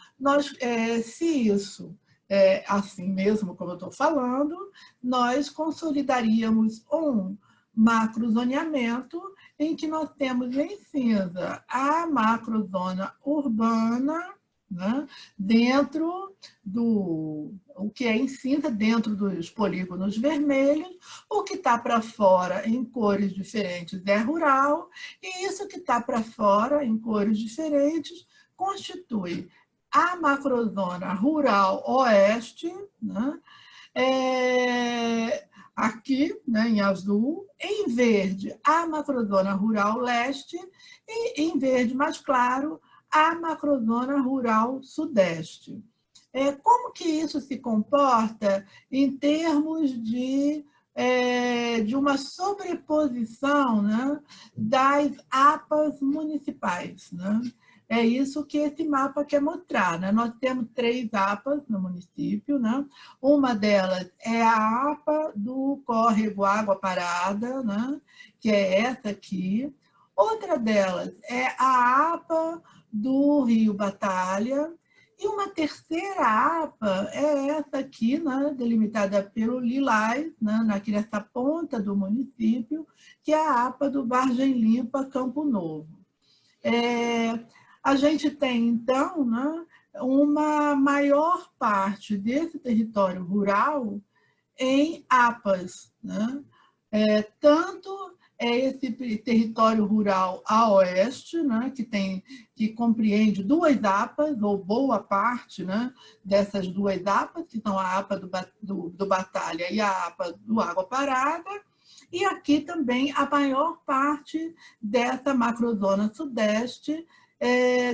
se isso é assim mesmo, como eu estou falando, nós consolidaríamos um macrozoneamento em que nós temos em cinza a macrozona urbana, né, dentro o que é em cinza, dentro dos polígonos vermelhos, o que está para fora em cores diferentes é rural, e isso que está para fora em cores diferentes constitui a macrozona rural oeste, né? Aqui, né, em azul, em verde, a macrozona rural leste, e em verde mais claro, a macrozona rural sudeste. Como que isso se comporta em termos de uma sobreposição, né, das APAs municipais, né? É isso que esse mapa quer mostrar, né? Nós temos 3 APAs no município, né? Uma delas é a APA do córrego Água Parada, né? Que é essa aqui. Outra delas é a APA do Rio Batalha. E uma terceira APA é essa aqui, né? Delimitada pelo lilás, né? Nessa ponta do município, que é a APA do Vargem Limpa, Campo Novo. A gente tem, então, né, uma maior parte desse território rural em APAs, né? Tanto esse território rural a oeste, né, que compreende 2 APAs, ou boa parte, né, dessas 2 APAs, que são a APA do Batalha e a APA do Água Parada, e aqui também a maior parte dessa macrozona sudeste,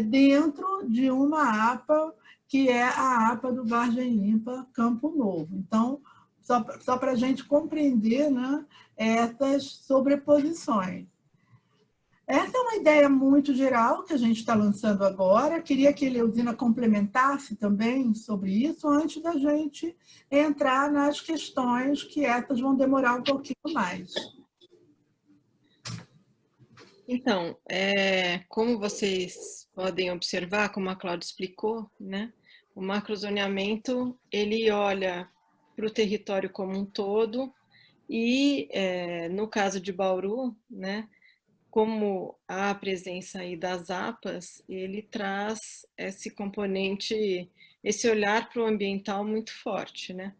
dentro de uma APA, que é a APA do Vargem Limpa, Campo Novo. Então, só para a gente compreender, né, essas sobreposições. Essa é uma ideia muito geral que a gente está lançando agora. Queria que a Eleusina complementasse também sobre isso, antes da gente entrar nas questões, que essas vão demorar um pouquinho mais. Então, como vocês podem observar, como a Cláudia explicou, né, o macrozoneamento, ele olha para o território como um todo e, no caso de Bauru, né, como há a presença aí das APAs, ele traz esse componente, esse olhar para o ambiental muito forte, né?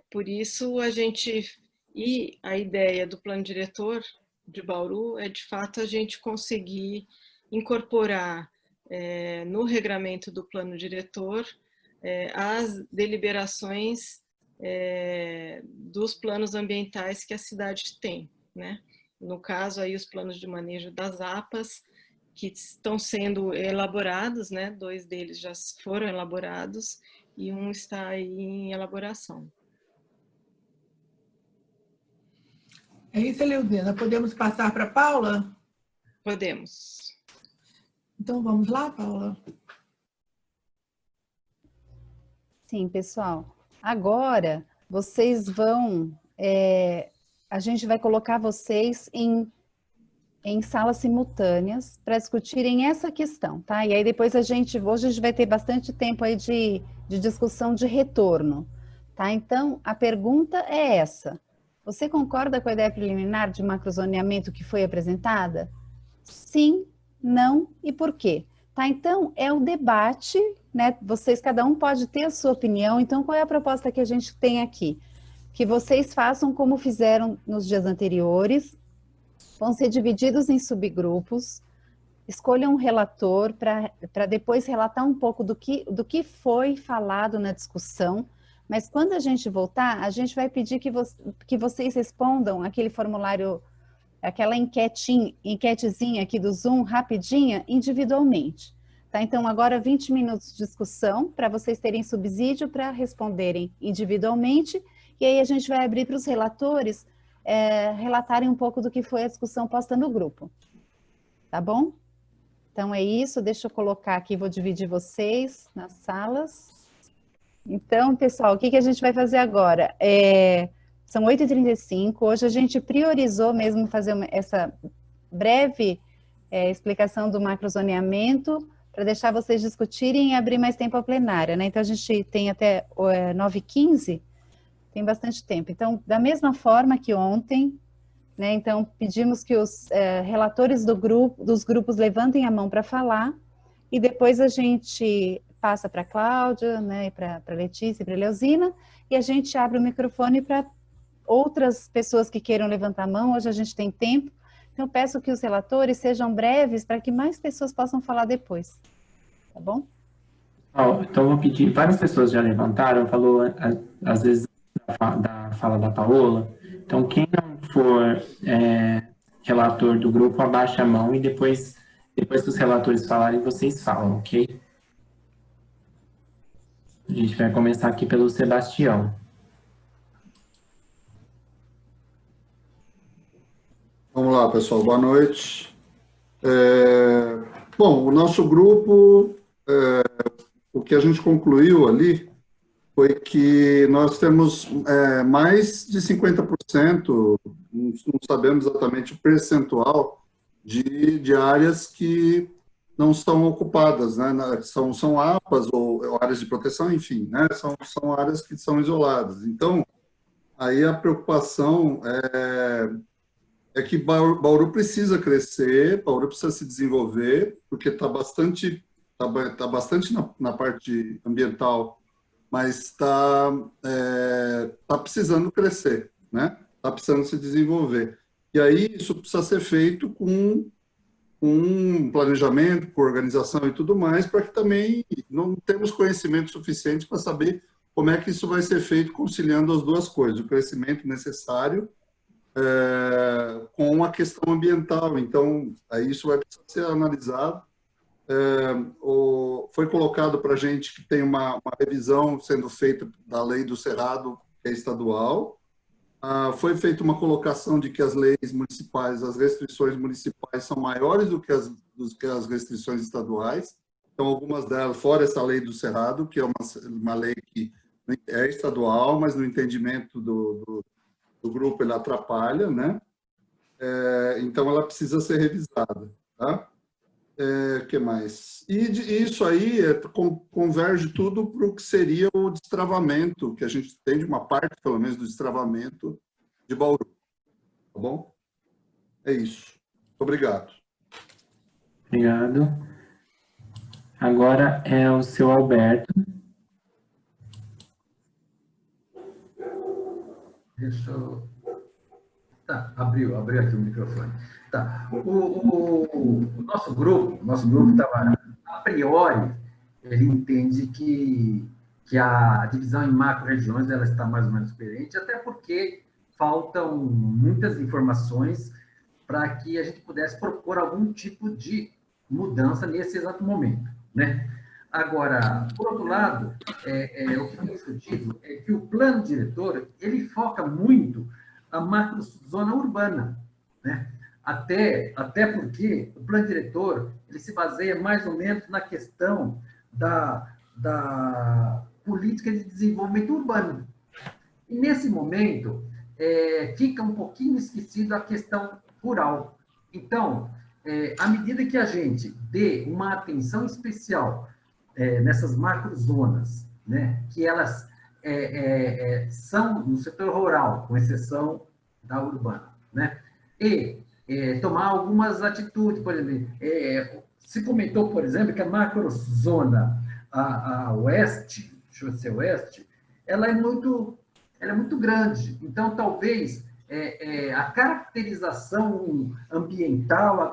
Por isso a ideia do plano diretor de Bauru é, de fato, a gente conseguir incorporar no regramento do plano diretor as deliberações dos planos ambientais que a cidade tem, né? No caso, aí, os planos de manejo das APAs, que estão sendo elaborados, né? 2 deles já foram elaborados e um está aí em elaboração. É isso, Eleusina. Podemos passar para a Paula? Podemos. Então, vamos lá, Paula? Sim, pessoal. Agora, vocês vão... a gente vai colocar vocês em salas simultâneas para discutirem essa questão, tá? E aí depois hoje a gente vai ter bastante tempo aí de discussão de retorno, tá? Então, a pergunta é essa. Você concorda com a ideia preliminar de macrozoneamento que foi apresentada? Sim, não e por quê? Tá? Então, é o debate, né? Vocês, cada um pode ter a sua opinião. Então, qual é a proposta que a gente tem aqui? Que vocês façam como fizeram nos dias anteriores, vão ser divididos em subgrupos, escolham um relator para depois relatar um pouco do que foi falado na discussão, mas quando a gente voltar, a gente vai pedir que vocês respondam aquele formulário, aquela enquetezinha aqui do Zoom, rapidinha, individualmente. Tá? Então, agora 20 minutos de discussão para vocês terem subsídio para responderem individualmente, e aí a gente vai abrir para os relatores relatarem um pouco do que foi a discussão posta no grupo. Tá bom? Então é isso, deixa eu colocar aqui, vou dividir vocês nas salas. Então, pessoal, o que a gente vai fazer agora? São 8h35, hoje a gente priorizou mesmo fazer essa breve explicação do macrozoneamento, para deixar vocês discutirem e abrir mais tempo à plenária, né? Então, a gente tem até 9h15, tem bastante tempo. Então, da mesma forma que ontem, né? Então, pedimos que os relatores dos grupos levantem a mão para falar, e depois a gente passa para a Cláudia, né? Para a Letícia e para a Leozina, e a gente abre o microfone para outras pessoas que queiram levantar a mão. Hoje a gente tem tempo. Então, eu peço que os relatores sejam breves para que mais pessoas possam falar depois. Tá bom? Então, eu vou pedir, várias pessoas já levantaram, falou, às vezes, da fala da Paola. Então, quem não for relator do grupo, abaixa a mão e depois que os relatores falarem, vocês falam, ok? A gente vai começar aqui pelo Sebastião. Vamos lá, pessoal. Boa noite. Bom, o nosso grupo, o que a gente concluiu ali foi que nós temos mais de 50%, não sabemos exatamente o percentual, de áreas que não são ocupadas, né? São APAs ou áreas de proteção, enfim, né? São áreas que são isoladas. Então, aí a preocupação é que Bauru precisa crescer, Bauru precisa se desenvolver, porque está bastante na parte ambiental, mas está precisando crescer, né? Está precisando se desenvolver. E aí isso precisa ser feito com um planejamento, com organização e tudo mais, para que também não temos conhecimento suficiente para saber como é que isso vai ser feito, conciliando as duas coisas, o crescimento necessário com a questão ambiental. Então, aí isso vai precisar ser analisado. Foi colocado para a gente que tem uma revisão sendo feita da lei do Cerrado, que é estadual. Foi feita uma colocação de que as leis municipais, as restrições municipais são maiores do que as restrições estaduais. Então, algumas delas, fora essa lei do Cerrado, que é uma lei que é estadual, mas no entendimento do grupo ele atrapalha, né? Então, ela precisa ser revisada, tá? Que mais? E isso aí converge tudo para o que seria o destravamento, que a gente tem de uma parte, pelo menos, do destravamento de Bauru. Tá bom? É isso. Obrigado. Obrigado. Agora é o seu Alberto. Deixa eu... Tá, abriu aqui o microfone. Tá. O nosso grupo estava, a priori, ele entende que a divisão em macro-regiões ela está mais ou menos coerente, até porque faltam muitas informações para que a gente pudesse propor algum tipo de mudança nesse exato momento, né? Agora, por outro lado, o que foi discutido é que o plano diretor, ele foca muito a macrozona urbana, né? Até porque o plano diretor, ele se baseia mais ou menos na questão da política de desenvolvimento urbano. E nesse momento, fica um pouquinho esquecido a questão rural. Então, à medida que a gente dê uma atenção especial nessas macrozonas, né, que elas são no setor rural, com exceção da urbana, né, e tomar algumas atitudes, por exemplo, se comentou, por exemplo, que a macrozona a oeste, deixa eu ser oeste, ela é muito grande, então talvez a caracterização ambiental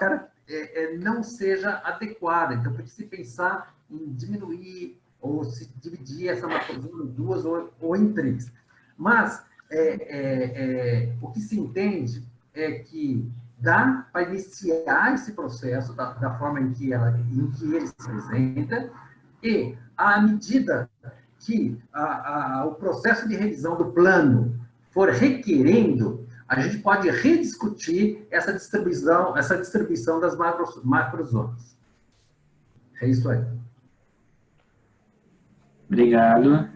não seja adequada, então pode se pensar em diminuir ou se dividir essa macrozona em duas ou em três. Mas o que se entende é que dá para iniciar esse processo da forma em que ele se apresenta, e à medida que o processo de revisão do plano for requerendo, a gente pode rediscutir essa distribuição das macrozonas. É isso aí. Obrigado.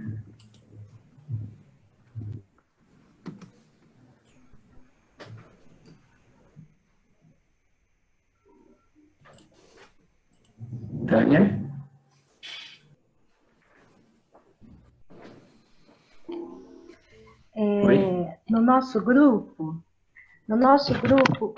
Tânia? No nosso grupo,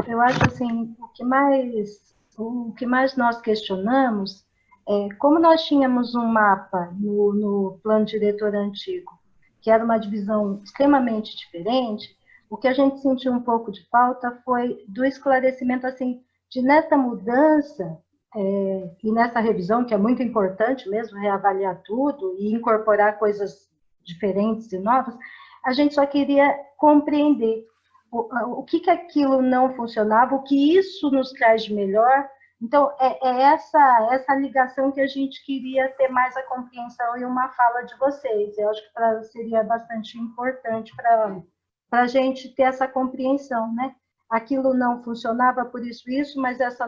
eu acho assim, o que mais nós questionamos é como nós tínhamos um mapa no plano diretor antigo, que era uma divisão extremamente diferente, o que a gente sentiu um pouco de falta foi do esclarecimento, assim, de nessa mudança e nessa revisão, que é muito importante mesmo, reavaliar tudo e incorporar coisas diferentes e novas, a gente só queria compreender o que aquilo não funcionava, o que isso nos traz de melhor. Então, essa ligação que a gente queria ter mais a compreensão e uma fala de vocês. Eu acho que seria bastante importante para a gente ter essa compreensão, né? Aquilo não funcionava por isso, mas essa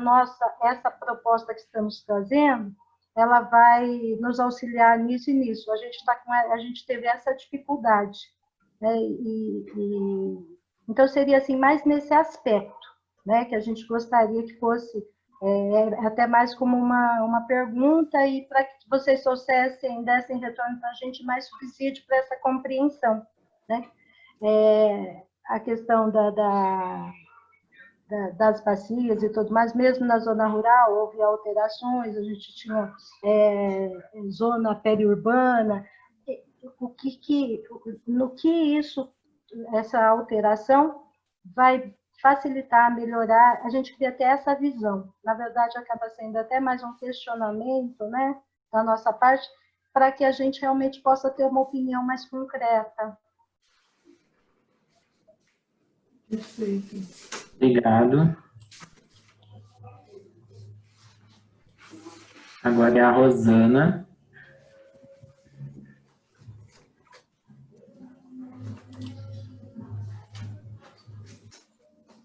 proposta que estamos trazendo, ela vai nos auxiliar nisso e nisso. A gente teve essa dificuldade, né? Então, seria assim, mais nesse aspecto, né? Que a gente gostaria que fosse até mais como uma pergunta, e para que vocês trouxessem, dessem retorno para a gente mais subsídio para essa compreensão, né? A questão das bacias e tudo mais, mesmo na zona rural, houve alterações, a gente tinha zona periurbana, no que essa alteração vai facilitar, melhorar, a gente queria ter essa visão. Na verdade, acaba sendo até mais um questionamento, né, da nossa parte, para que a gente realmente possa ter uma opinião mais concreta. Perfeito. Obrigado. Agora é a Rosana.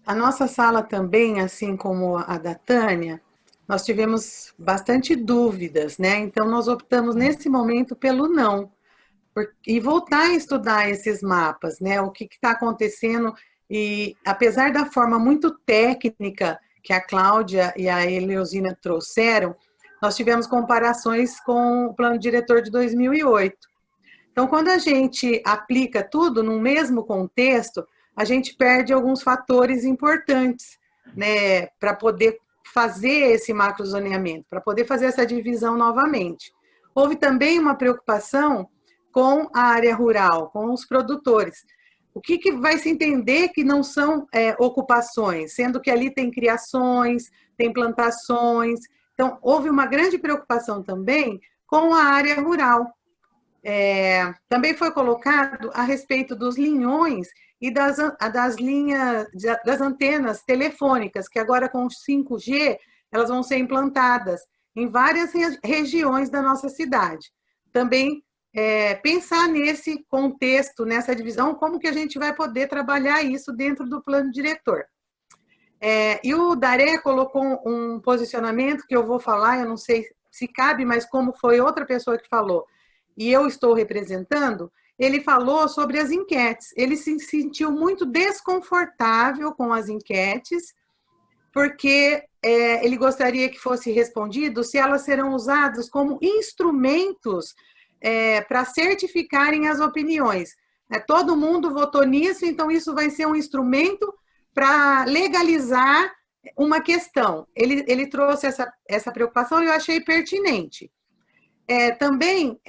A nossa sala também, assim como a da Tânia, nós tivemos bastante dúvidas, né? Então, nós optamos nesse momento pelo não, e voltar a estudar esses mapas, né? O que está acontecendo, e apesar da forma muito técnica que a Cláudia e a Eleusina trouxeram, nós tivemos comparações com o plano diretor de 2008. Então, quando a gente aplica tudo no mesmo contexto, a gente perde alguns fatores importantes, né, para poder fazer esse macrozoneamento, para poder fazer essa divisão novamente. Houve também uma preocupação com a área rural, com os produtores. O que vai se entender que não são ocupações, sendo que ali tem criações, tem plantações. Então, houve uma grande preocupação também com a área rural. Também foi colocado a respeito dos linhões e das linhas, das antenas telefônicas, que agora com o 5G, elas vão ser implantadas em várias regiões da nossa cidade. Também pensar nesse contexto, nessa divisão, como que a gente vai poder trabalhar isso dentro do plano diretor. E o Daré colocou um posicionamento que eu vou falar, eu não sei se cabe, mas como foi outra pessoa que falou, e eu estou representando, ele falou sobre as enquetes. Ele se sentiu muito desconfortável com as enquetes, porque ele gostaria que fosse respondido se elas serão usadas como instrumentos para certificarem as opiniões. Todo mundo votou nisso, então isso vai ser um instrumento para legalizar uma questão. Ele trouxe essa preocupação e eu achei pertinente. Também,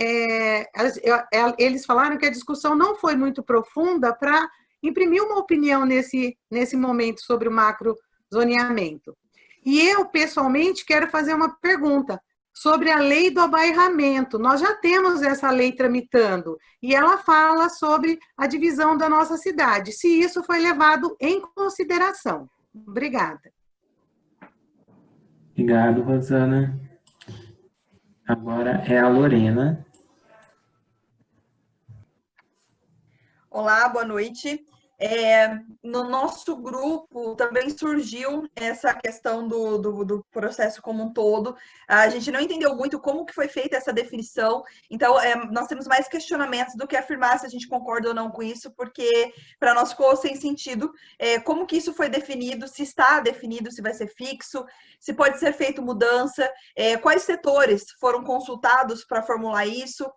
eles falaram que a discussão não foi muito profunda para imprimir uma opinião nesse momento sobre o macrozoneamento. E eu, pessoalmente, quero fazer uma pergunta sobre a lei do abairramento. Nós já temos essa lei tramitando, e ela fala sobre a divisão da nossa cidade, se isso foi levado em consideração. Obrigada. Obrigado, Rosana. Agora é a Lorena. Olá, boa noite. No nosso grupo também surgiu essa questão do processo como um todo. A gente não entendeu muito como que foi feita essa definição, então nós temos mais questionamentos do que afirmar se a gente concorda ou não com isso, porque para nós ficou sem sentido como que isso foi definido, se está definido, se vai ser fixo, se pode ser feito mudança, quais setores foram consultados para formular isso,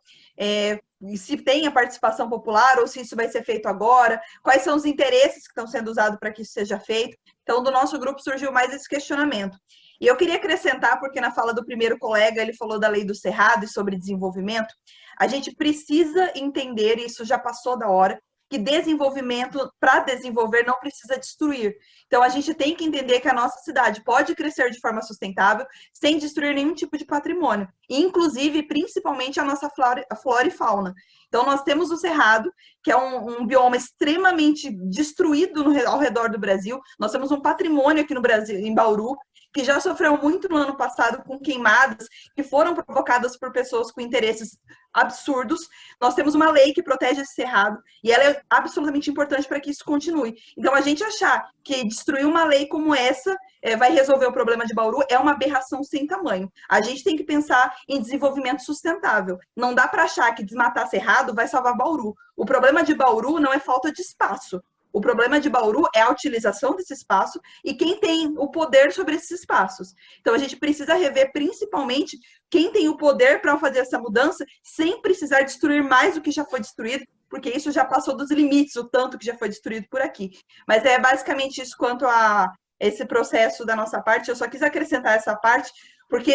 se tem a participação popular ou se isso vai ser feito agora, quais são os interesses que estão sendo usados para que isso seja feito. Então, do nosso grupo surgiu mais esse questionamento. E eu queria acrescentar, porque na fala do primeiro colega, ele falou da lei do Cerrado e sobre desenvolvimento, a gente precisa entender, e isso já passou da hora, que desenvolvimento, para desenvolver, não precisa destruir. Então, a gente tem que entender que a nossa cidade pode crescer de forma sustentável, sem destruir nenhum tipo de patrimônio, inclusive, principalmente, a nossa flora e fauna. Então, nós temos o Cerrado, que é um bioma extremamente destruído ao redor do Brasil. Nós temos um patrimônio aqui no Brasil, em Bauru, que já sofreu muito no ano passado com queimadas que foram provocadas por pessoas com interesses absurdos. Nós temos uma lei que protege esse cerrado e ela é absolutamente importante para que isso continue. Então, a gente achar que destruir uma lei como essa vai resolver o problema de Bauru é uma aberração sem tamanho. A gente tem que pensar em desenvolvimento sustentável. Não dá para achar que desmatar cerrado vai salvar Bauru. O problema de Bauru não é falta de espaço. O problema de Bauru é a utilização desse espaço e quem tem o poder sobre esses espaços. Então, a gente precisa rever, principalmente, quem tem o poder para fazer essa mudança sem precisar destruir mais do que já foi destruído, porque isso já passou dos limites, o tanto que já foi destruído por aqui. Mas é basicamente isso quanto a esse processo da nossa parte. Eu só quis acrescentar essa parte, porque,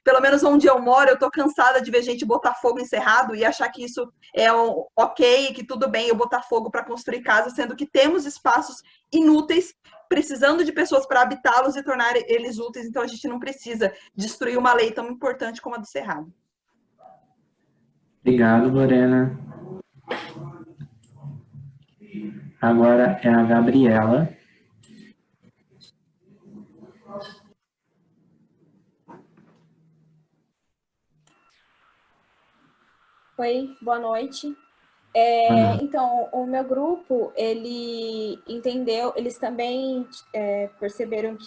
pelo menos onde eu moro, eu estou cansada de ver gente botar fogo em cerrado e achar que isso é ok, que tudo bem eu botar fogo para construir casa, sendo que temos espaços inúteis, precisando de pessoas para habitá-los e tornar eles úteis, então a gente não precisa destruir uma lei tão importante como a do cerrado. Obrigado, Lorena. Agora é a Gabriela. Oi, boa noite. Então, o meu grupo, ele entendeu, eles também perceberam que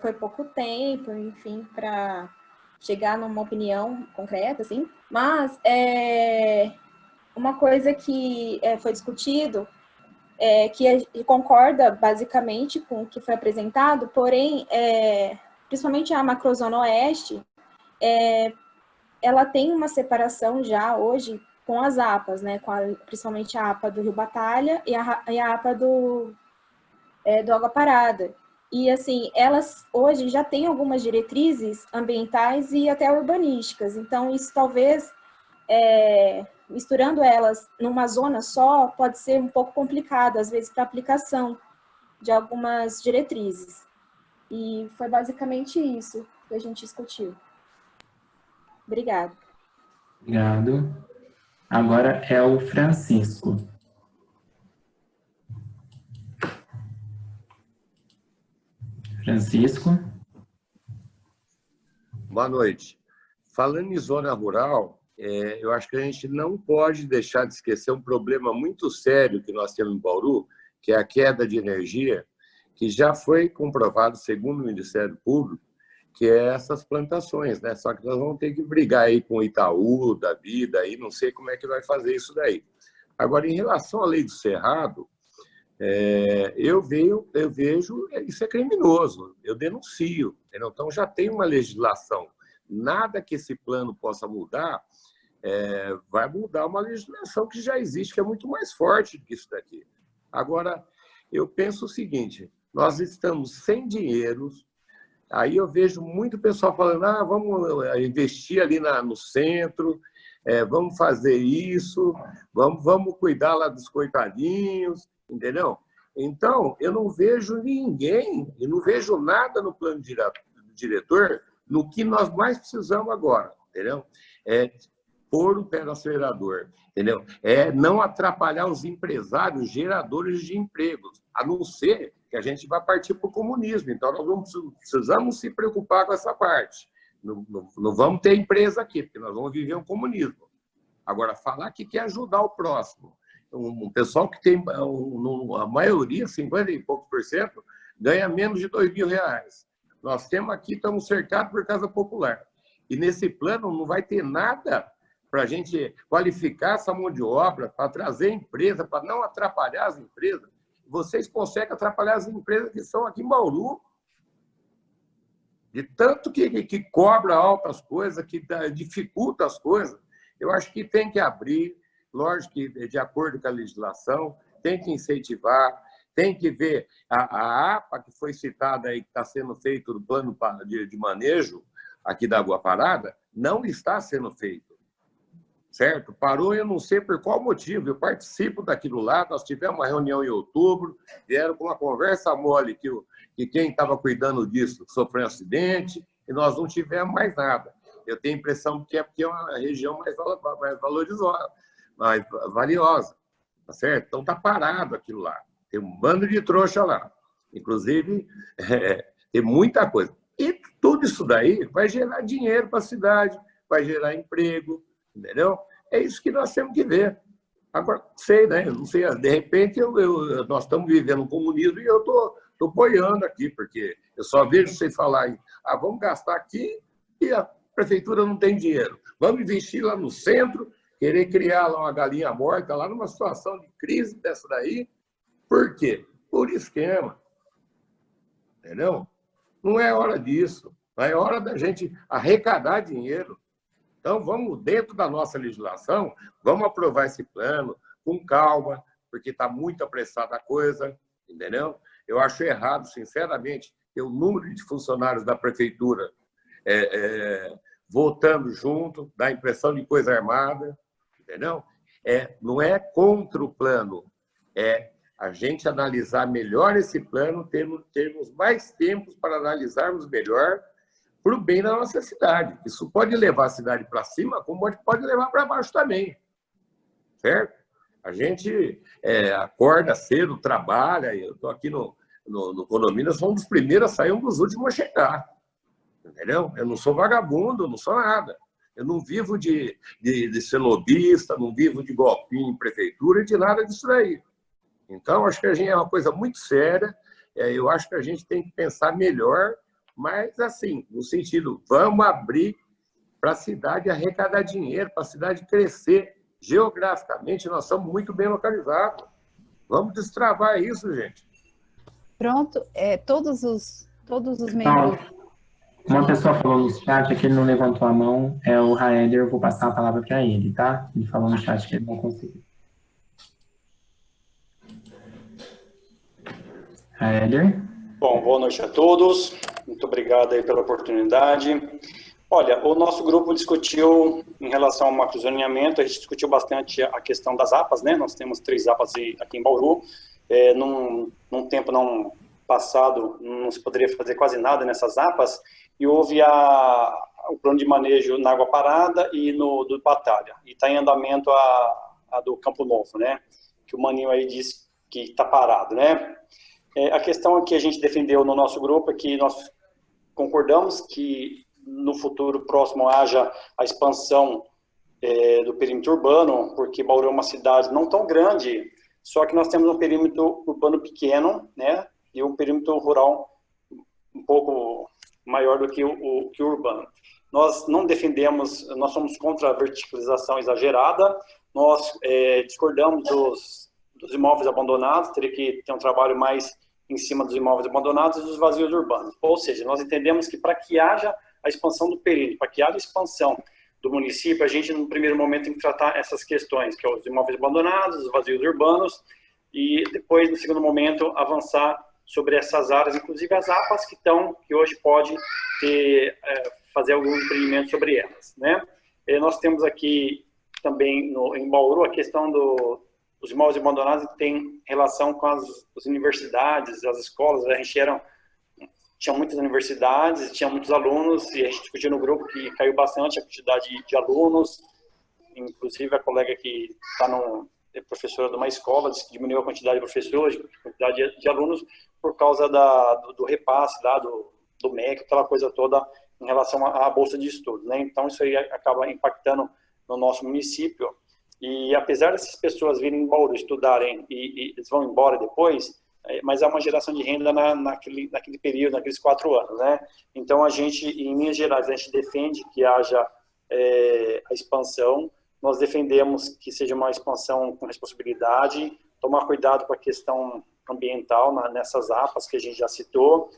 foi pouco tempo, enfim, para chegar numa opinião concreta, assim, mas uma coisa que foi discutido, que concorda basicamente com o que foi apresentado, porém, principalmente a macrozona oeste, ela tem uma separação já hoje com as APAs, né? Principalmente a APA do Rio Batalha e a APA do Água Parada. E, assim, elas hoje já têm algumas diretrizes ambientais e até urbanísticas. Então, isso talvez, misturando elas numa zona só, pode ser um pouco complicado, às vezes, para aplicação de algumas diretrizes. E foi basicamente isso que a gente discutiu. Obrigada. Obrigado. Agora é o Francisco. Francisco. Boa noite. Falando em zona rural, eu acho que a gente não pode deixar de esquecer um problema muito sério que nós temos em Bauru, que é a queda de energia, que já foi comprovado, segundo o Ministério Público, que é essas plantações, né? Só que nós vamos ter que brigar aí com o Itaú, da vida, aí não sei como é que vai fazer isso daí. Agora, em relação à lei do Cerrado, eu vejo isso é criminoso, eu denuncio. Entendeu? Então, já tem uma legislação. Nada que esse plano possa mudar vai mudar uma legislação que já existe, que é muito mais forte do que isso daqui. Agora, eu penso o seguinte, nós estamos sem dinheiro. Aí eu vejo muito pessoal falando, vamos investir ali no centro, vamos fazer isso, vamos cuidar lá dos coitadinhos, entendeu? Então, eu não vejo ninguém, eu não vejo nada no plano diretor no que nós mais precisamos agora, entendeu? Pôr o pé no acelerador, entendeu? Não atrapalhar os empresários geradores de empregos, a não ser que a gente vai partir para o comunismo. Então, nós precisamos se preocupar com essa parte. Não vamos ter empresa aqui, porque nós vamos viver um comunismo. Agora, falar que quer ajudar o próximo. Um pessoal que tem, a maioria, 50 e poucos %, ganha menos de R$2.000. Nós temos aqui, estamos cercados por Casa Popular. E nesse plano não vai ter nada para a gente qualificar essa mão de obra, para trazer empresa, para não atrapalhar as empresas. Vocês conseguem atrapalhar as empresas que estão aqui em Bauru. De tanto que cobra altas coisas, que dificulta as coisas. Eu acho que tem que abrir, lógico que de acordo com a legislação, tem que incentivar, tem que ver a APA, que foi citada aí, que está sendo feito no plano de manejo aqui da Água Parada, não está sendo feito. Certo? Parou, eu não sei por qual motivo. Eu participo daquilo lá, nós tivemos uma reunião em outubro, vieram com uma conversa mole que quem estava cuidando disso sofreu um acidente e nós não tivemos mais nada. Eu tenho a impressão que é porque é uma região mais valorizada, mais valiosa. Tá certo? Então está parado aquilo lá. Tem um bando de trouxa lá. Inclusive, tem muita coisa. E tudo isso daí vai gerar dinheiro para a cidade, vai gerar emprego, entendeu? É isso que nós temos que ver. Agora, sei, né? Eu não sei, de repente nós estamos vivendo um comunismo e eu estou boiando aqui, porque eu só vejo vocês falarem, vamos gastar aqui e a prefeitura não tem dinheiro. Vamos investir lá no centro, querer criar lá uma galinha morta, lá numa situação de crise dessa daí. Por quê? Por esquema. Entendeu? Não é hora disso. É hora da gente arrecadar dinheiro. Então, vamos, dentro da nossa legislação, vamos aprovar esse plano com calma, porque está muito apressada a coisa, entendeu? Eu acho errado, sinceramente, ter o número de funcionários da prefeitura votando junto, dá a impressão de coisa armada, entendeu? Não é contra o plano, é a gente analisar melhor esse plano, termos mais tempos para analisarmos melhor para o bem da nossa cidade. Isso pode levar a cidade para cima, como pode levar para baixo também. Certo? A gente acorda cedo, trabalha, eu estou aqui no condomínio, eu sou um dos primeiros a sair, um dos últimos a chegar. Entendeu? Eu não sou vagabundo, não sou nada. Eu não vivo de ser lobista, não vivo de golpinho em prefeitura, de nada disso daí. Então, acho que a gente é uma coisa muito séria, eu acho que a gente tem que pensar melhor, mas assim, no sentido, vamos abrir para a cidade arrecadar dinheiro, para a cidade crescer. Geograficamente, nós somos muito bem localizados. Vamos destravar isso, gente. Pronto, todos os membros... Uma pessoa falou no chat que ele não levantou a mão, é o Raeder, eu vou passar a palavra para ele, tá? Ele falou no chat que ele não conseguiu. Raeder? Bom, boa noite a todos. Muito obrigado aí pela oportunidade. Olha, o nosso grupo discutiu em relação ao macrozoneamento, a gente discutiu bastante a questão das APAs, né? Nós temos 3 APAs aqui em Bauru. Num tempo não passado, não se poderia fazer quase nada nessas APAs, e houve o plano de manejo na Água Parada e do Batalha. E está em andamento a do Campo Novo, né? Que o Maninho aí disse que está parado, né? A questão que a gente defendeu no nosso grupo é que nós concordamos que no futuro próximo haja a expansão do perímetro urbano, porque Bauru é uma cidade não tão grande, só que nós temos um perímetro urbano pequeno, né, e um perímetro rural um pouco maior do que o urbano. Nós não defendemos, nós somos contra a verticalização exagerada, nós discordamos dos imóveis abandonados, teria que ter um trabalho mais em cima dos imóveis abandonados e dos vazios urbanos. Ou seja, nós entendemos que para que haja a expansão do perímetro, para que haja a expansão do município, a gente, no primeiro momento, tem que tratar essas questões, que é os imóveis abandonados, os vazios urbanos, e depois, no segundo momento, avançar sobre essas áreas, inclusive as APAs que hoje pode fazer algum empreendimento sobre elas, né? Nós temos aqui também em Bauru a questão os imóveis abandonados tem relação com as universidades, as escolas. A gente tinha muitas universidades, tinha muitos alunos, e a gente discutiu no grupo que caiu bastante a quantidade de alunos, inclusive a colega que está professora de uma escola, disse que diminuiu a quantidade de professores, a quantidade de alunos, por causa do repasse lá, do MEC, aquela coisa toda em relação à bolsa de estudos, né? Então, isso aí acaba impactando no nosso município. E apesar dessas pessoas virem em Bauru estudarem e eles vão embora depois, mas é uma geração de renda naquele período, naqueles 4 anos, né? Então, a gente, em Minas Gerais, a gente defende que haja a expansão. Nós defendemos que seja uma expansão com responsabilidade, tomar cuidado com a questão ambiental nessas APAs que a gente já citou,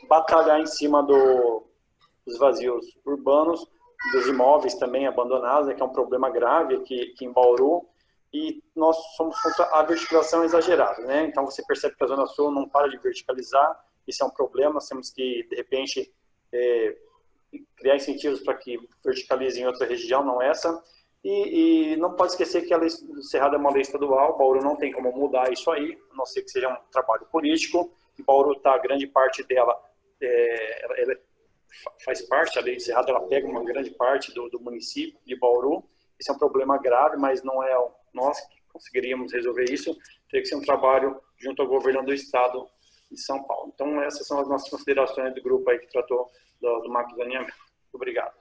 batalhar em cima dos vazios urbanos, dos imóveis também abandonados, né, que é um problema grave aqui em Bauru, e nós somos contra a verticalização exagerada, né? Então você percebe que a Zona Sul não para de verticalizar, isso é um problema, nós temos que, de repente, criar incentivos para que verticalize em outra região, não essa, e não pode esquecer que a lei do Cerrado é uma lei estadual, Bauru não tem como mudar isso aí, a não ser que seja um trabalho político, e Bauru está, grande parte dela, ela faz parte, a lei do Cerrado, ela pega uma grande parte do município de Bauru, isso é um problema grave, mas não é nós que conseguiríamos resolver isso, teria que ser um trabalho junto ao governo do estado de São Paulo. Então, essas são as nossas considerações do grupo aí que tratou do macrozoneamento. Obrigado.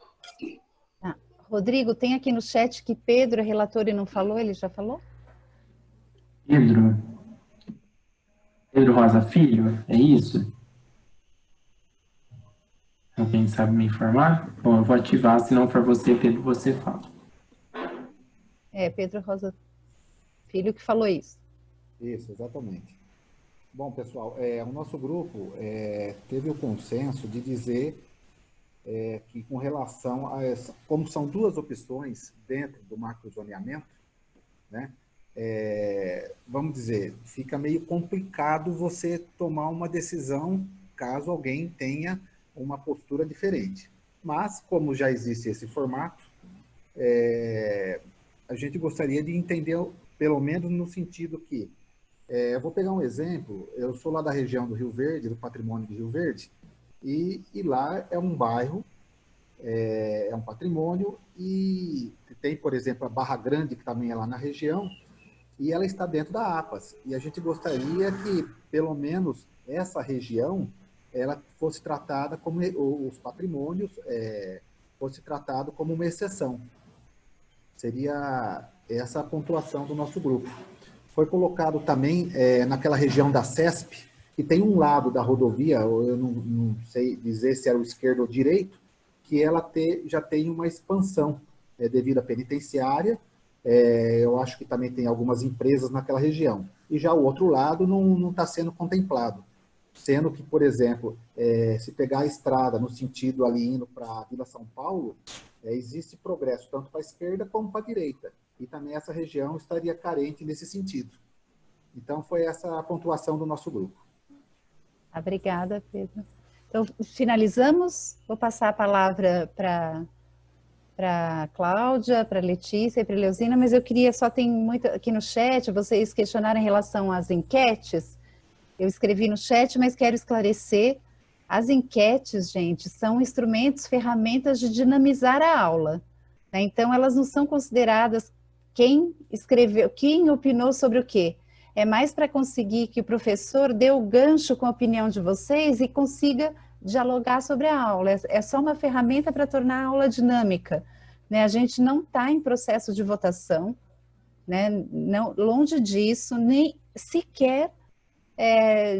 Rodrigo, tem aqui no chat que Pedro é relator e não falou, ele já falou? Pedro Rosa Filho, é isso? Alguém sabe me informar? Bom, eu vou ativar, se não for você, Pedro, você fala. Pedro Rosa Filho que falou isso. Isso, exatamente. Bom, pessoal, o nosso grupo teve o consenso de dizer que com relação a como são 2 opções dentro do macrozoneamento, né, vamos dizer, fica meio complicado você tomar uma decisão caso alguém tenha uma postura diferente. Mas, como já existe esse formato, a gente gostaria de entender, pelo menos no sentido que, eu vou pegar um exemplo, eu sou lá da região do Rio Verde, do patrimônio de Rio Verde, e lá é um bairro, é um patrimônio, e tem, por exemplo, a Barra Grande, que também é lá na região, e ela está dentro da APAS. E a gente gostaria que, pelo menos, essa região, ela fosse tratada como, os patrimônios, fosse tratado como uma exceção. Seria essa a pontuação do nosso grupo. Foi colocado também naquela região da CESP, que tem um lado da rodovia, eu não sei dizer se era o esquerdo ou direito, que ela já tem uma expansão devido à penitenciária. Eu acho que também tem algumas empresas naquela região. E já o outro lado não está sendo contemplado. Sendo que, por exemplo, se pegar a estrada no sentido ali indo para a Vila São Paulo, existe progresso tanto para a esquerda como para a direita. E também essa região estaria carente nesse sentido. Então, foi essa a pontuação do nosso grupo. Obrigada, Pedro. Então, finalizamos. Vou passar a palavra para a Cláudia, para a Letícia e para a Leozina, mas eu queria, só tem muito aqui no chat, vocês questionaram em relação às enquetes. Eu escrevi no chat, mas quero esclarecer. As enquetes, gente, são instrumentos, ferramentas de dinamizar a aula, né? Então, elas não são consideradas quem escreveu, quem opinou sobre o quê. É mais para conseguir que o professor dê o gancho com a opinião de vocês e consiga dialogar sobre a aula. É só uma ferramenta para tornar a aula dinâmica, né? A gente não está em processo de votação, né? Não, longe disso, nem sequer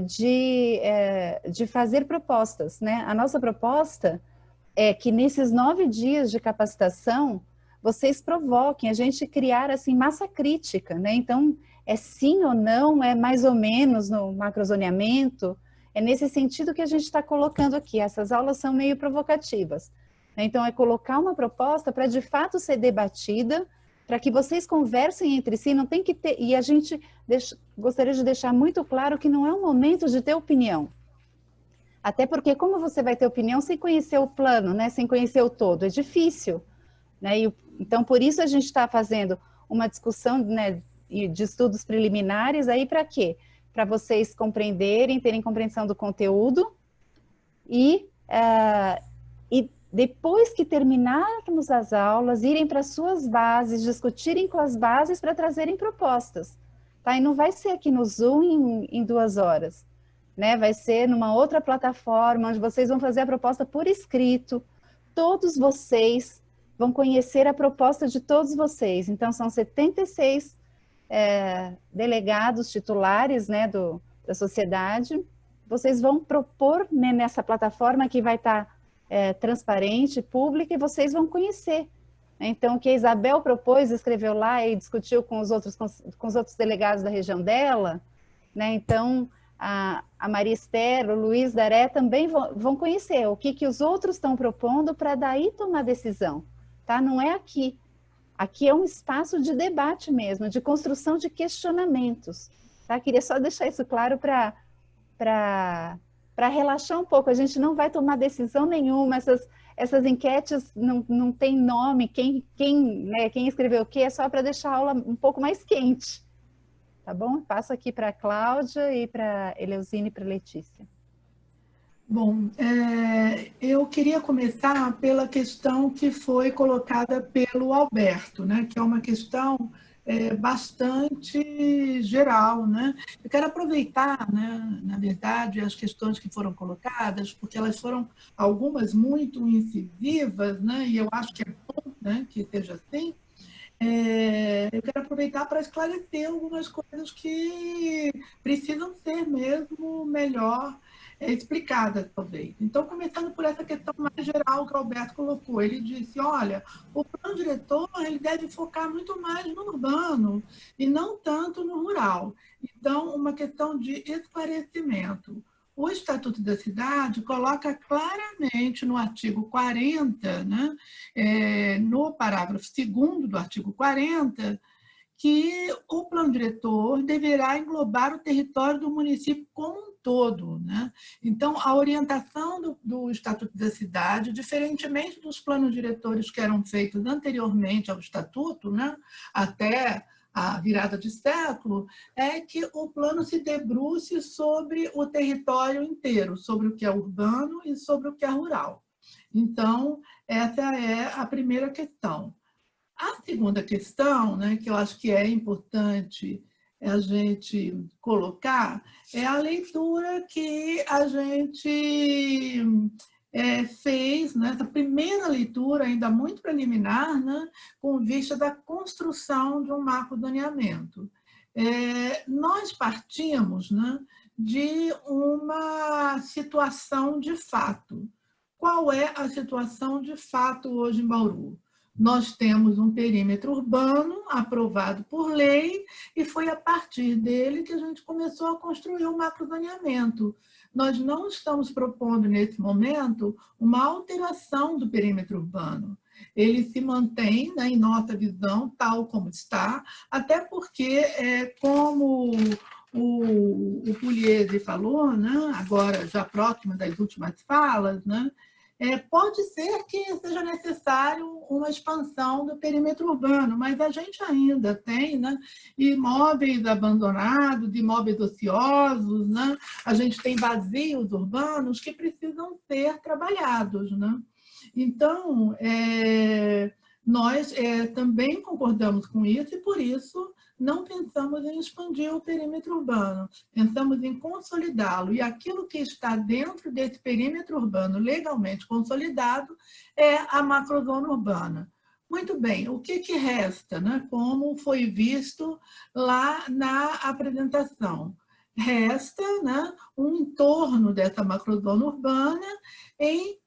de fazer propostas, né? A nossa proposta é que nesses 9 dias de capacitação, vocês provoquem a gente criar, assim, massa crítica, né? Então, é sim ou não, é mais ou menos no macrozoneamento, é nesse sentido que a gente está colocando aqui. Essas aulas são meio provocativas, né? Então, é colocar uma proposta para, de fato, ser debatida, para que vocês conversem entre si, não tem que ter... E a gente gostaria de deixar muito claro que não é um momento de ter opinião. Até porque, como você vai ter opinião sem conhecer o plano, né? Sem conhecer o todo? É difícil, né? Então, por isso a gente está fazendo uma discussão, né, de estudos preliminares aí para quê? Para vocês compreenderem, terem compreensão do conteúdo e depois que terminarmos as aulas, irem para suas bases, discutirem com as bases para trazerem propostas. Tá? E não vai ser aqui no Zoom em 2 horas, né? Vai ser numa outra plataforma, onde vocês vão fazer a proposta por escrito. Todos vocês vão conhecer a proposta de todos vocês. Então, são 76 delegados titulares, né, da sociedade. Vocês vão propor, né, nessa plataforma que vai estar transparente, pública, e vocês vão conhecer. Então, o que a Isabel propôs, escreveu lá e discutiu com os outros delegados da região dela, né? Então, a Maria Esther, o Luiz Daré também vão conhecer o que os outros estão propondo para daí tomar decisão, tá? Não é aqui. Aqui é um espaço de debate mesmo, de construção de questionamentos, tá? Queria só deixar isso claro para relaxar um pouco. A gente não vai tomar decisão nenhuma, essas enquetes não tem nome, quem escreveu o quê, é só para deixar a aula um pouco mais quente. Tá bom? Passo aqui para a Cláudia e para a Eleusine e para a Letícia. Bom, eu queria começar pela questão que foi colocada pelo Alberto, né? Que é uma questão bastante geral, né? Eu quero aproveitar, né, na verdade, as questões que foram colocadas, porque elas foram algumas muito incisivas, né? E eu acho que é bom, né, que seja assim. Eu quero aproveitar para esclarecer algumas coisas que precisam ser mesmo melhor explicadas, talvez. Então, começando por essa questão mais geral que o Alberto colocou, ele disse, olha, o plano diretor ele deve focar muito mais no urbano e não tanto no rural. Então, uma questão de esclarecimento. O Estatuto da Cidade coloca claramente no artigo 40, né, no parágrafo 2º do artigo 40, que o plano diretor deverá englobar o território do município como um todo, né? Então, a orientação do Estatuto da Cidade, diferentemente dos planos diretores que eram feitos anteriormente ao Estatuto, né, até a virada de século, é que o plano se debruce sobre o território inteiro, sobre o que é urbano e sobre o que é rural. Então, essa é a primeira questão. A segunda questão, né, que eu acho que é importante a gente colocar, é a leitura que a gente fez, né, essa primeira leitura, ainda muito preliminar, né, com vista da construção de um macrozoneamento. Nós partimos, né, de uma situação de fato. Qual é a situação de fato hoje em Bauru? Nós temos um perímetro urbano aprovado por lei e foi a partir dele que a gente começou a construir o macrozoneamento. Nós não estamos propondo, nesse momento, uma alteração do perímetro urbano. Ele se mantém, né, em nossa visão, tal como está, até porque, como o Pugliese falou, né, agora já próximo das últimas falas, né, pode ser que seja necessário uma expansão do perímetro urbano, mas a gente ainda tem, né, imóveis abandonados, imóveis ociosos, né? A gente tem vazios urbanos que precisam ser trabalhados, né? Então, nós também concordamos com isso e, por isso, não pensamos em expandir o perímetro urbano, pensamos em consolidá-lo. E aquilo que está dentro desse perímetro urbano legalmente consolidado é a macrozona urbana. Muito bem, o que resta, né? Como foi visto lá na apresentação? Resta, né, um entorno dessa macrozona urbana em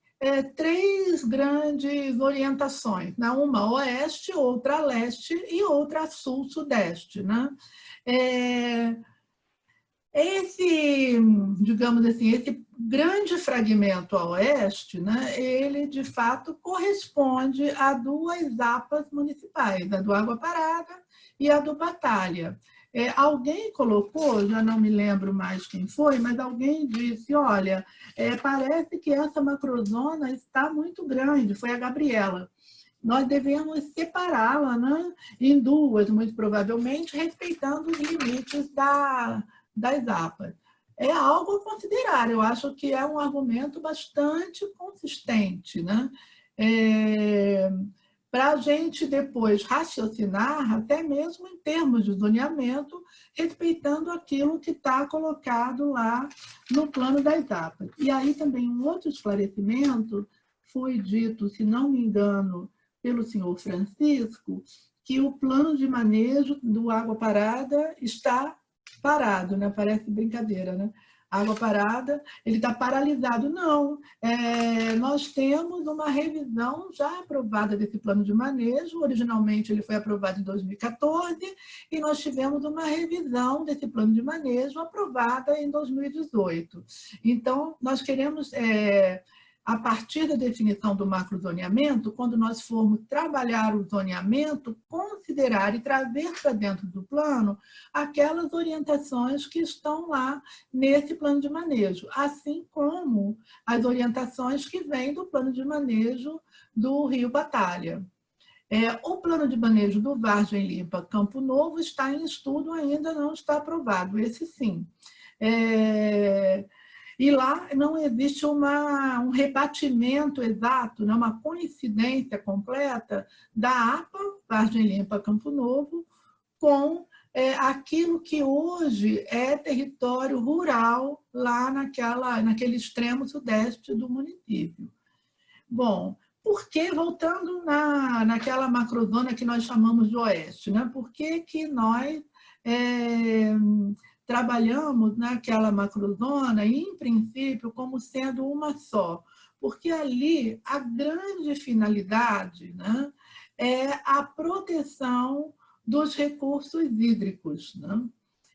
3 grandes orientações, né? Uma oeste, outra leste e outra sul-sudeste, né? Esse, digamos assim, esse grande fragmento a oeste, né, ele, de fato, corresponde a 2 APAs municipais, a do Água Parada e a do Batalha. Alguém colocou, já não me lembro mais quem foi, mas alguém disse, olha, parece que essa macrozona está muito grande, foi a Gabriela. Nós devemos separá-la, né, em 2, muito provavelmente, respeitando os limites das APAs. é algo a considerar. Eu acho que é um argumento bastante consistente, né? Para a gente depois raciocinar, até mesmo em termos de zoneamento, respeitando aquilo que está colocado lá no plano das APAs. E aí também um outro esclarecimento, foi dito, se não me engano, pelo senhor Francisco, que o plano de manejo do água parada está parado, né? Parece brincadeira, né? Água parada, ele está paralisado. Não, nós temos uma revisão já aprovada desse plano de manejo. Originalmente ele foi aprovado em 2014 e nós tivemos uma revisão desse plano de manejo aprovada em 2018. Então, nós queremos... a partir da definição do macrozoneamento, quando nós formos trabalhar o zoneamento, considerar e trazer para dentro do plano aquelas orientações que estão lá nesse plano de manejo, assim como as orientações que vêm do plano de manejo do Rio Batalha. O plano de manejo do Vargem Limpa Campo Novo está em estudo, ainda não está aprovado, esse sim. E lá não existe um rebatimento exato, né, uma coincidência completa da APA, Vargem Limpa Campo Novo, com aquilo que hoje é território rural, lá naquele extremo sudeste do município. Bom, por que, voltando naquela macrozona que nós chamamos de oeste, né, por que nós... trabalhamos naquela macrozona, em princípio, como sendo uma só, porque ali a grande finalidade, né, é a proteção dos recursos hídricos, né?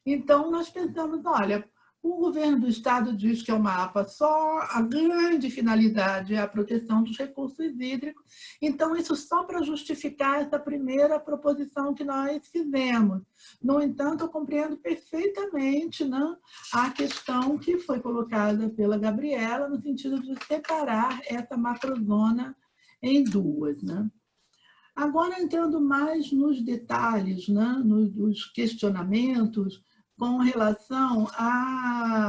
Então, nós pensamos, olha, o governo do estado diz que é uma APA só, a grande finalidade é a proteção dos recursos hídricos, então isso só para justificar essa primeira proposição que nós fizemos. No entanto, eu compreendo perfeitamente, né, a questão que foi colocada pela Gabriela, no sentido de separar essa macrozona em duas, né? Agora, entrando mais nos detalhes, né, nos questionamentos, com relação a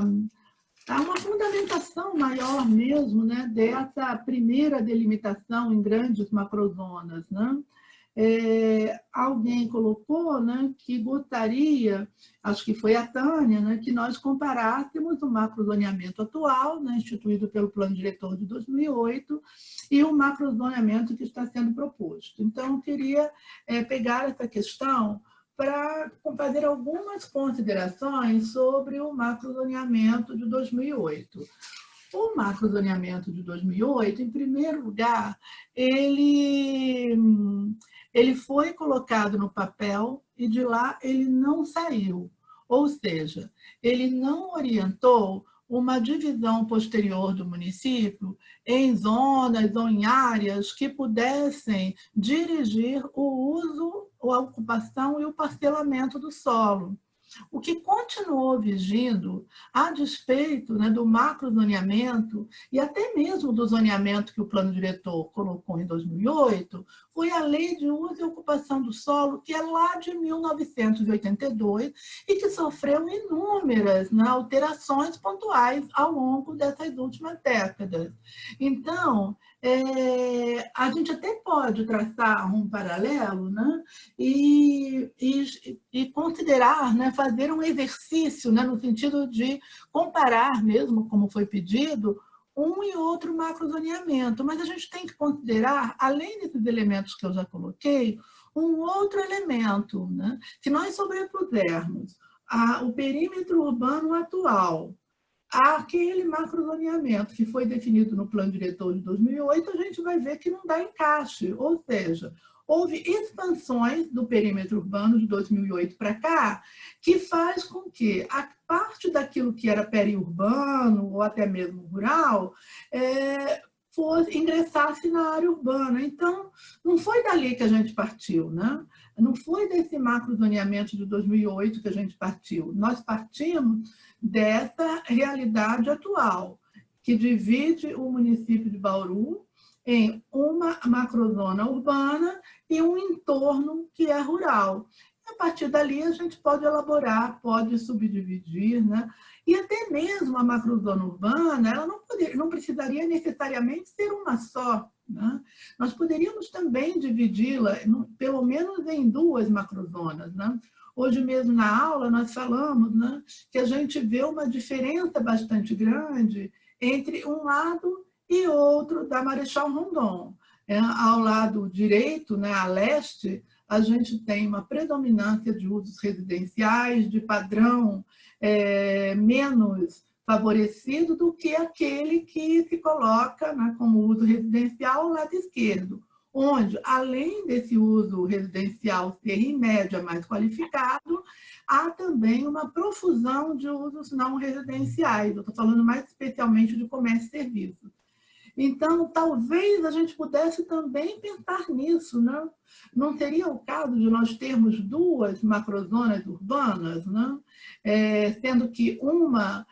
uma fundamentação maior mesmo, né, dessa primeira delimitação em grandes macrozonas, né? Alguém colocou, né, que gostaria, acho que foi a Tânia, né, que nós comparássemos o macrozoneamento atual, né, instituído pelo Plano Diretor de 2008, e o macrozoneamento que está sendo proposto. Então, eu queria pegar essa questão para fazer algumas considerações sobre o macrozoneamento de 2008. O macrozoneamento de 2008, em primeiro lugar, ele foi colocado no papel e de lá ele não saiu. Ou seja, ele não orientou uma divisão posterior do município em zonas ou em áreas que pudessem dirigir o uso, a ocupação e o parcelamento do solo. O que continuou vigindo, a despeito, né, do macrozoneamento e até mesmo do zoneamento que o plano diretor colocou em 2008, foi a Lei de Uso e Ocupação do Solo, que é lá de 1982 e que sofreu inúmeras, né, alterações pontuais ao longo dessas últimas décadas. Então, a gente até pode traçar um paralelo, né, e considerar, né, fazer um exercício, né, no sentido de comparar mesmo, como foi pedido, um e outro macrozoneamento. Mas a gente tem que considerar, além desses elementos que eu já coloquei, um outro elemento, né? Se nós sobrepusermos o perímetro urbano atual àquele macrozoneamento que foi definido no Plano Diretor de 2008, a gente vai ver que não dá encaixe, ou seja, houve expansões do perímetro urbano de 2008 para cá, que faz com que a parte daquilo que era periurbano ou até mesmo rural ingressasse na área urbana. Então, não foi dali que a gente partiu, né? Não foi desse macrozoneamento de 2008 que a gente partiu. Nós partimos dessa realidade atual, que divide o município de Bauru em uma macrozona urbana e um entorno que é rural. partir dali, a gente pode elaborar, pode subdividir, né? E até mesmo a macrozona urbana, ela não precisaria necessariamente ser uma só, né? Nós poderíamos também dividi-la, pelo menos em 2 macrozonas, né? Hoje mesmo na aula nós falamos, né, que a gente vê uma diferença bastante grande entre um lado e outro da Marechal Rondon. Ao lado direito, né, a leste, a gente tem uma predominância de usos residenciais, de padrão menos favorecido do que aquele que se coloca, né, como uso residencial ao lado esquerdo, onde, além desse uso residencial ser, em média, mais qualificado, há também uma profusão de usos não residenciais. Eu estou falando mais especialmente de comércio e serviços. Então, talvez a gente pudesse também pensar nisso, né? Não seria o caso de nós termos 2 macrozonas urbanas, né? Sendo que uma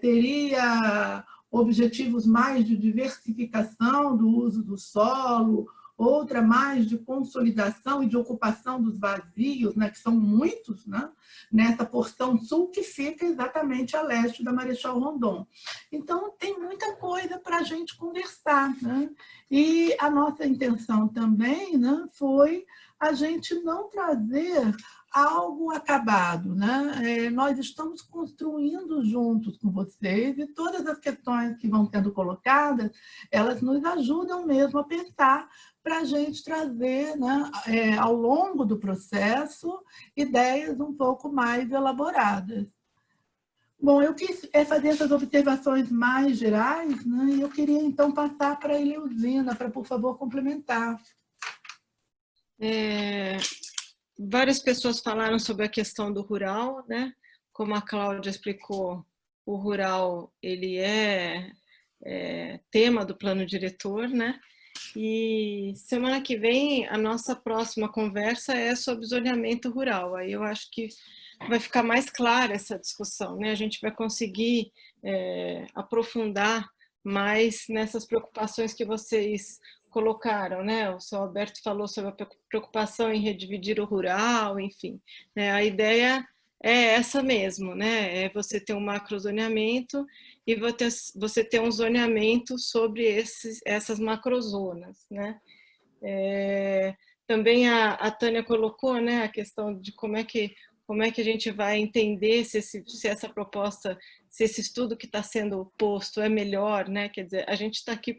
teria objetivos mais de diversificação do uso do solo, outra mais de consolidação e de ocupação dos vazios, né, que são muitos, né, nessa porção sul que fica exatamente a leste da Marechal Rondon. Então, tem muita coisa para a gente conversar, né? E a nossa intenção também, né, foi a gente não trazer algo acabado, né? Nós estamos construindo juntos com vocês e todas as questões que vão sendo colocadas, elas nos ajudam mesmo a pensar para a gente trazer, né, ao longo do processo, ideias um pouco mais elaboradas. Bom, eu quis fazer essas observações mais gerais, né, e eu queria então passar para a Eleusina, para, por favor, complementar. Várias pessoas falaram sobre a questão do rural, né? Como a Cláudia explicou, o rural ele é tema do plano diretor, né? E semana que vem a nossa próxima conversa é sobre zoneamento rural. Aí eu acho que vai ficar mais clara essa discussão, né? A gente vai conseguir aprofundar mais nessas preocupações que vocês colocaram, né? O seu Alberto falou sobre a preocupação em redividir o rural, enfim, né? A ideia é essa mesmo, né? É você ter um macrozoneamento e você ter um zoneamento sobre essas macrozonas, né? Também a Tânia colocou, né, a questão de como é que a gente vai entender se essa proposta, se esse estudo que está sendo posto é melhor, né? Quer dizer, a gente está aqui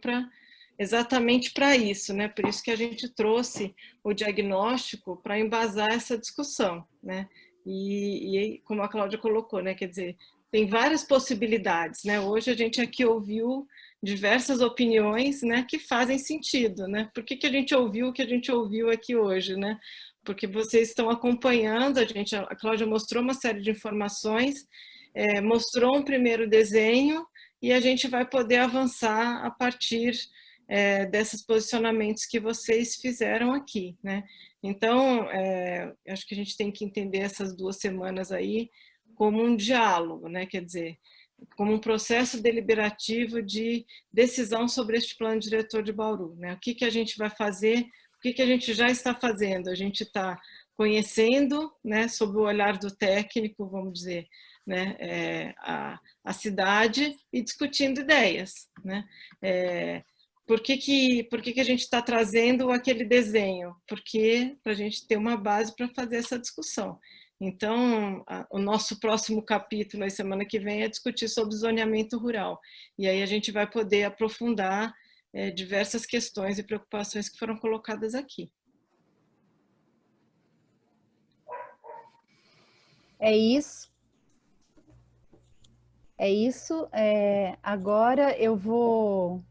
exatamente para isso, né? Por isso que a gente trouxe o diagnóstico para embasar essa discussão, né? E como a Cláudia colocou, né? Quer dizer, tem várias possibilidades, né? Hoje a gente aqui ouviu diversas opiniões, né, que fazem sentido, né? Por que a gente ouviu o que a gente ouviu aqui hoje, né? Porque vocês estão acompanhando, a Cláudia mostrou uma série de informações, mostrou um primeiro desenho e a gente vai poder avançar a partir desses posicionamentos que vocês fizeram aqui, né? Então, acho que a gente tem que entender essas 2 semanas aí como um diálogo, né? Quer dizer, como um processo deliberativo de decisão sobre este plano diretor de Bauru, né? O que a gente vai fazer, o que a gente já está fazendo? A gente está conhecendo, né, sob o olhar do técnico, vamos dizer, né, a cidade e discutindo ideias, né? Por que a gente está trazendo aquele desenho? Porque para a gente ter uma base para fazer essa discussão. Então, o nosso próximo capítulo, na semana que vem, é discutir sobre zoneamento rural. E aí a gente vai poder aprofundar diversas questões e preocupações que foram colocadas aqui. É isso. Agora eu vou...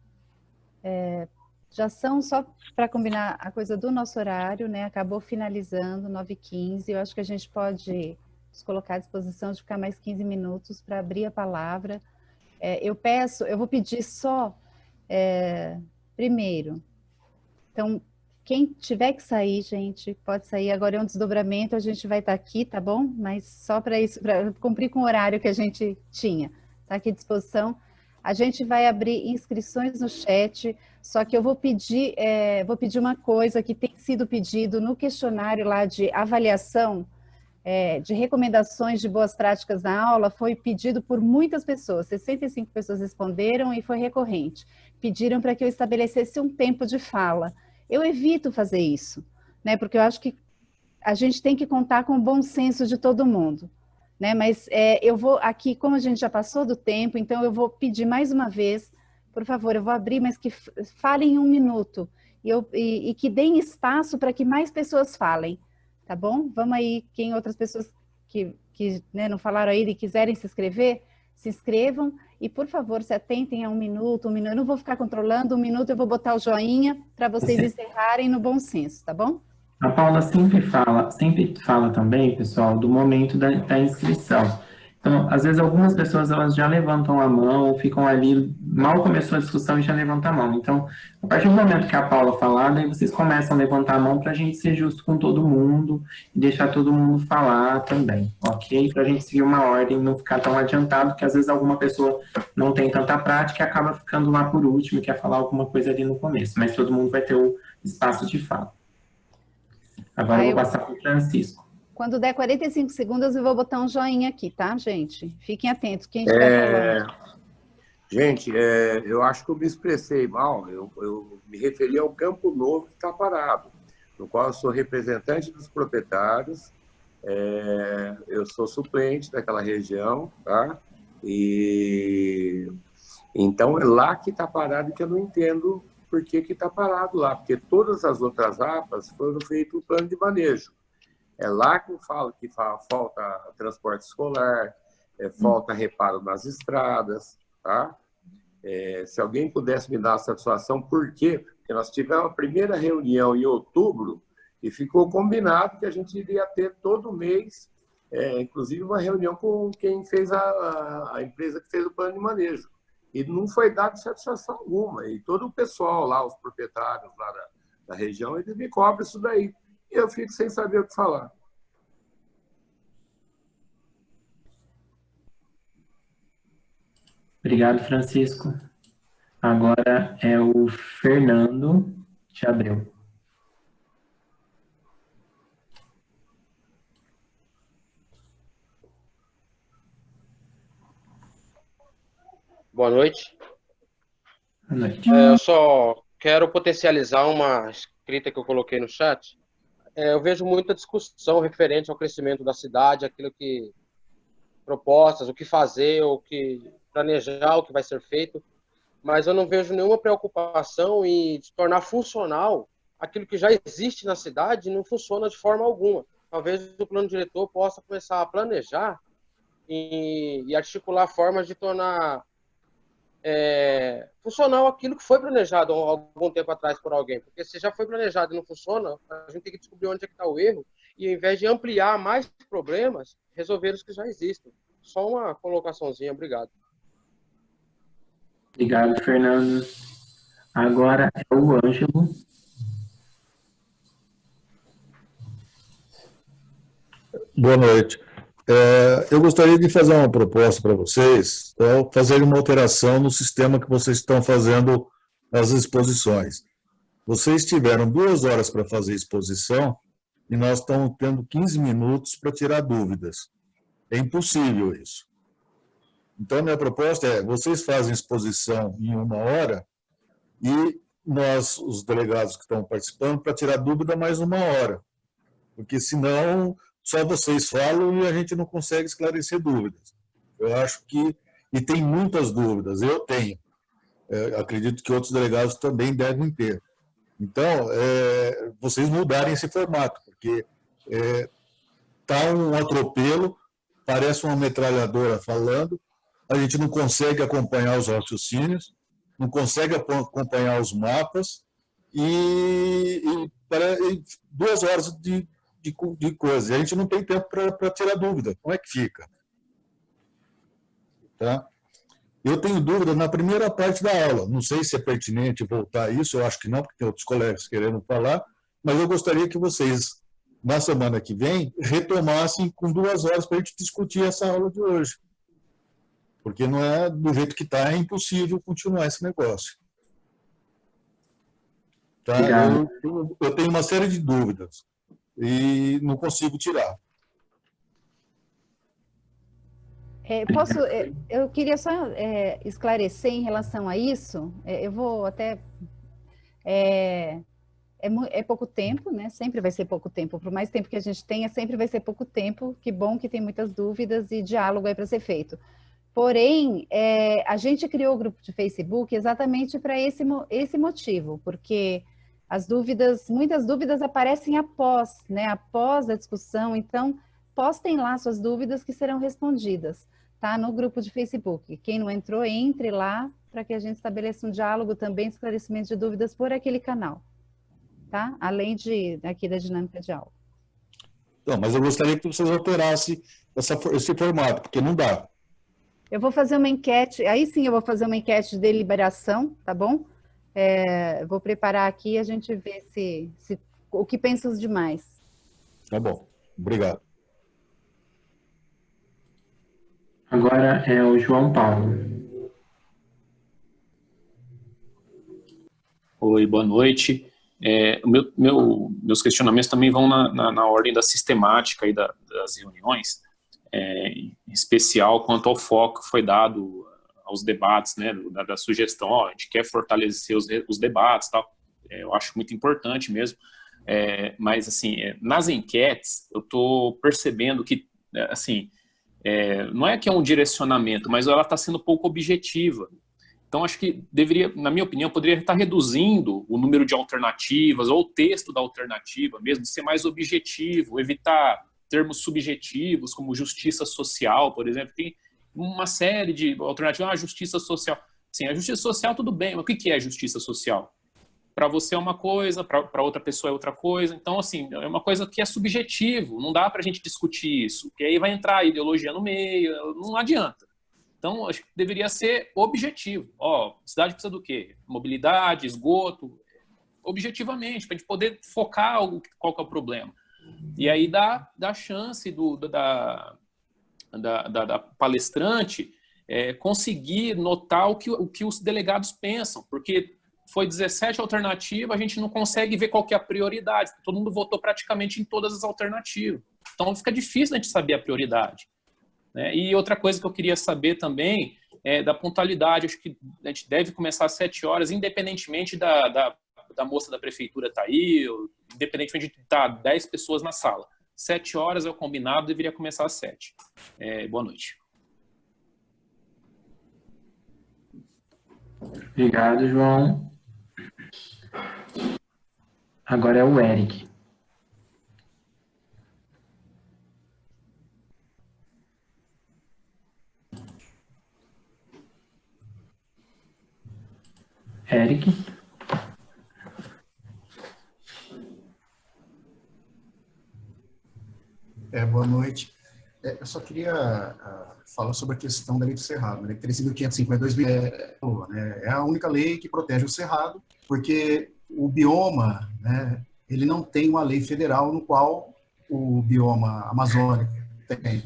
já são, só para combinar a coisa do nosso horário, né? Acabou finalizando, 9h15. Eu acho que a gente pode se colocar à disposição de ficar mais 15 minutos para abrir a palavra. Eu vou pedir só, primeiro, então, quem tiver que sair, gente, pode sair. Agora é um desdobramento, a gente vai estar aqui, tá bom? Mas só para isso, para cumprir com o horário que a gente tinha. Está aqui à disposição. A gente vai abrir inscrições no chat, só que eu vou pedir uma coisa que tem sido pedido no questionário lá de avaliação. de recomendações de boas práticas na aula foi pedido por muitas pessoas, 65 pessoas responderam e foi recorrente. Pediram para que eu estabelecesse um tempo de fala. Eu evito fazer isso, né, porque eu acho que a gente tem que contar com o bom senso de todo mundo, né, mas eu vou aqui, como a gente já passou do tempo, então eu vou pedir mais uma vez, por favor, eu vou abrir, mas que falem em 1 minuto, e que deem espaço para que mais pessoas falem. Tá bom? Vamos aí, quem outras pessoas que né, não falaram aí e quiserem se inscrever, se inscrevam e, por favor, se atentem a 1 minuto, 1 minuto. Eu não vou ficar controlando, 1 minuto eu vou botar o joinha para vocês encerrarem no bom senso, tá bom? A Paula sempre fala também, pessoal, do momento da inscrição. Então, às vezes, algumas pessoas elas já levantam a mão, ficam ali, mal começou a discussão e já levantam a mão. Então, a partir do momento que a Paula falar, daí vocês começam a levantar a mão para a gente ser justo com todo mundo e deixar todo mundo falar também, ok? Para a gente seguir uma ordem, não ficar tão adiantado, que às vezes alguma pessoa não tem tanta prática e acaba ficando lá por último, quer falar alguma coisa ali no começo, mas todo mundo vai ter o espaço de fala. Agora eu vou passar para o Francisco. Quando der 45 segundos, eu vou botar um joinha aqui, tá, gente? Fiquem atentos, quem estiver falando. Gente, eu acho que eu me expressei mal. Eu me referi ao Campo Novo que está parado, no qual eu sou representante dos proprietários. Eu sou suplente daquela região, tá? E então é lá que está parado, que eu não entendo por que está parado lá, porque todas as outras APAs foram feitas o plano de manejo. É lá que eu falo que falta transporte escolar, falta reparo nas estradas, tá? Se alguém pudesse me dar a satisfação, por quê? Porque nós tivemos a primeira reunião em outubro e ficou combinado que a gente iria ter todo mês, inclusive uma reunião com quem fez a empresa que fez o plano de manejo. E não foi dado satisfação alguma. E todo o pessoal lá, os proprietários lá da região, eles me cobram isso daí. E eu fico sem saber o que falar. Obrigado, Francisco. Agora é o Fernando de Abreu. Boa noite. Boa noite. Eu só quero potencializar uma escrita que eu coloquei no chat. Eu vejo muita discussão referente ao crescimento da cidade, aquilo que propostas, o que fazer, o que planejar, o que vai ser feito, mas eu não vejo nenhuma preocupação em tornar funcional aquilo que já existe na cidade e não funciona de forma alguma. Talvez o plano diretor possa começar a planejar e articular formas de tornar funcional aquilo que foi planejado há algum tempo atrás por alguém, porque se já foi planejado e não funciona, a gente tem que descobrir onde é que está o erro e, ao invés de ampliar mais problemas, resolver os que já existem. Só uma colocaçãozinha, obrigado. Obrigado, Fernando. Agora é o Ângelo. Boa noite. Eu gostaria de fazer uma proposta para vocês, fazer uma alteração no sistema que vocês estão fazendo as exposições. Vocês tiveram 2 horas para fazer exposição e nós estamos tendo 15 minutos para tirar dúvidas. É impossível isso. Então, a minha proposta é, vocês fazem exposição em 1 hora e nós, os delegados que estão participando, para tirar dúvida mais 1 hora. Porque, senão, só vocês falam e a gente não consegue esclarecer dúvidas. Eu acho que... E tem muitas dúvidas, eu tenho. Acredito que outros delegados também devem ter. Então, vocês mudarem esse formato, porque está um atropelo, parece uma metralhadora falando, a gente não consegue acompanhar os raciocínios, não consegue acompanhar os mapas, e 2 horas de coisa. E a gente não tem tempo para tirar dúvida. Como é que fica? Tá? Eu tenho dúvida na primeira parte da aula. Não sei se é pertinente voltar a isso, eu acho que não, porque tem outros colegas querendo falar, mas eu gostaria que vocês, na semana que vem, retomassem com 2 horas para a gente discutir essa aula de hoje. Porque não é do jeito que está, é impossível continuar esse negócio. Tá? Eu tenho uma série de dúvidas e não consigo tirar. Eu queria só esclarecer em relação a isso. Eu vou até... É pouco tempo, né? Sempre vai ser pouco tempo. Por mais tempo que a gente tenha, sempre vai ser pouco tempo. Que bom que tem muitas dúvidas e diálogo aí para ser feito. Porém, a gente criou o grupo de Facebook exatamente para esse motivo, porque muitas dúvidas aparecem após, né? Após a discussão. Então, postem lá suas dúvidas que serão respondidas, tá? No grupo de Facebook. Quem não entrou, entre lá para que a gente estabeleça um diálogo também, esclarecimento de dúvidas por aquele canal, tá? Além aqui da dinâmica de aula. Não, mas eu gostaria que vocês alterassem esse formato, porque não dá. Eu vou fazer uma enquete, aí sim eu vou fazer uma enquete de deliberação, tá bom? Vou preparar aqui e a gente vê o que pensam os demais. Tá bom, obrigado. Agora é o João Paulo. Oi, boa noite. Meus questionamentos também vão na ordem da sistemática aí das reuniões, em especial quanto ao foco que foi dado aos debates, né, da sugestão, a gente quer fortalecer os debates, tal. Eu acho muito importante mesmo, mas assim, nas enquetes eu estou percebendo que, assim, não é que é um direcionamento, mas ela está sendo pouco objetiva. Então, acho que deveria, na minha opinião, poderia estar reduzindo o número de alternativas ou o texto da alternativa mesmo, de ser mais objetivo, evitar termos subjetivos, como justiça social, por exemplo. Tem uma série de alternativas. Justiça social. Sim, a justiça social tudo bem, mas o que é justiça social? Para você é uma coisa, para outra pessoa é outra coisa. Então, assim, é uma coisa que é subjetivo, não dá para a gente discutir isso, porque aí vai entrar a ideologia no meio, não adianta. Então, acho que deveria ser objetivo. Cidade precisa do quê? Mobilidade, esgoto, objetivamente, para a gente poder focar qual que é o problema. E aí dá chance da palestrante conseguir notar o que os delegados pensam, porque foi 17 alternativas, a gente não consegue ver qual que é a prioridade, todo mundo votou praticamente em todas as alternativas. Então fica difícil a gente saber a prioridade. E outra coisa que eu queria saber também é da pontualidade. Acho que a gente deve começar às 7 horas, independentemente da moça da prefeitura estar aí, independentemente de estar 10 pessoas na sala. 7 horas é o combinado, deveria começar às 7. Boa noite. Obrigado, João. Agora é o Eric. Eric. Boa noite. Eu só queria falar sobre a questão da lei do Cerrado. A lei 13.552 é a única lei que protege o Cerrado, porque o bioma, né, ele não tem uma lei federal no qual o bioma amazônico tem.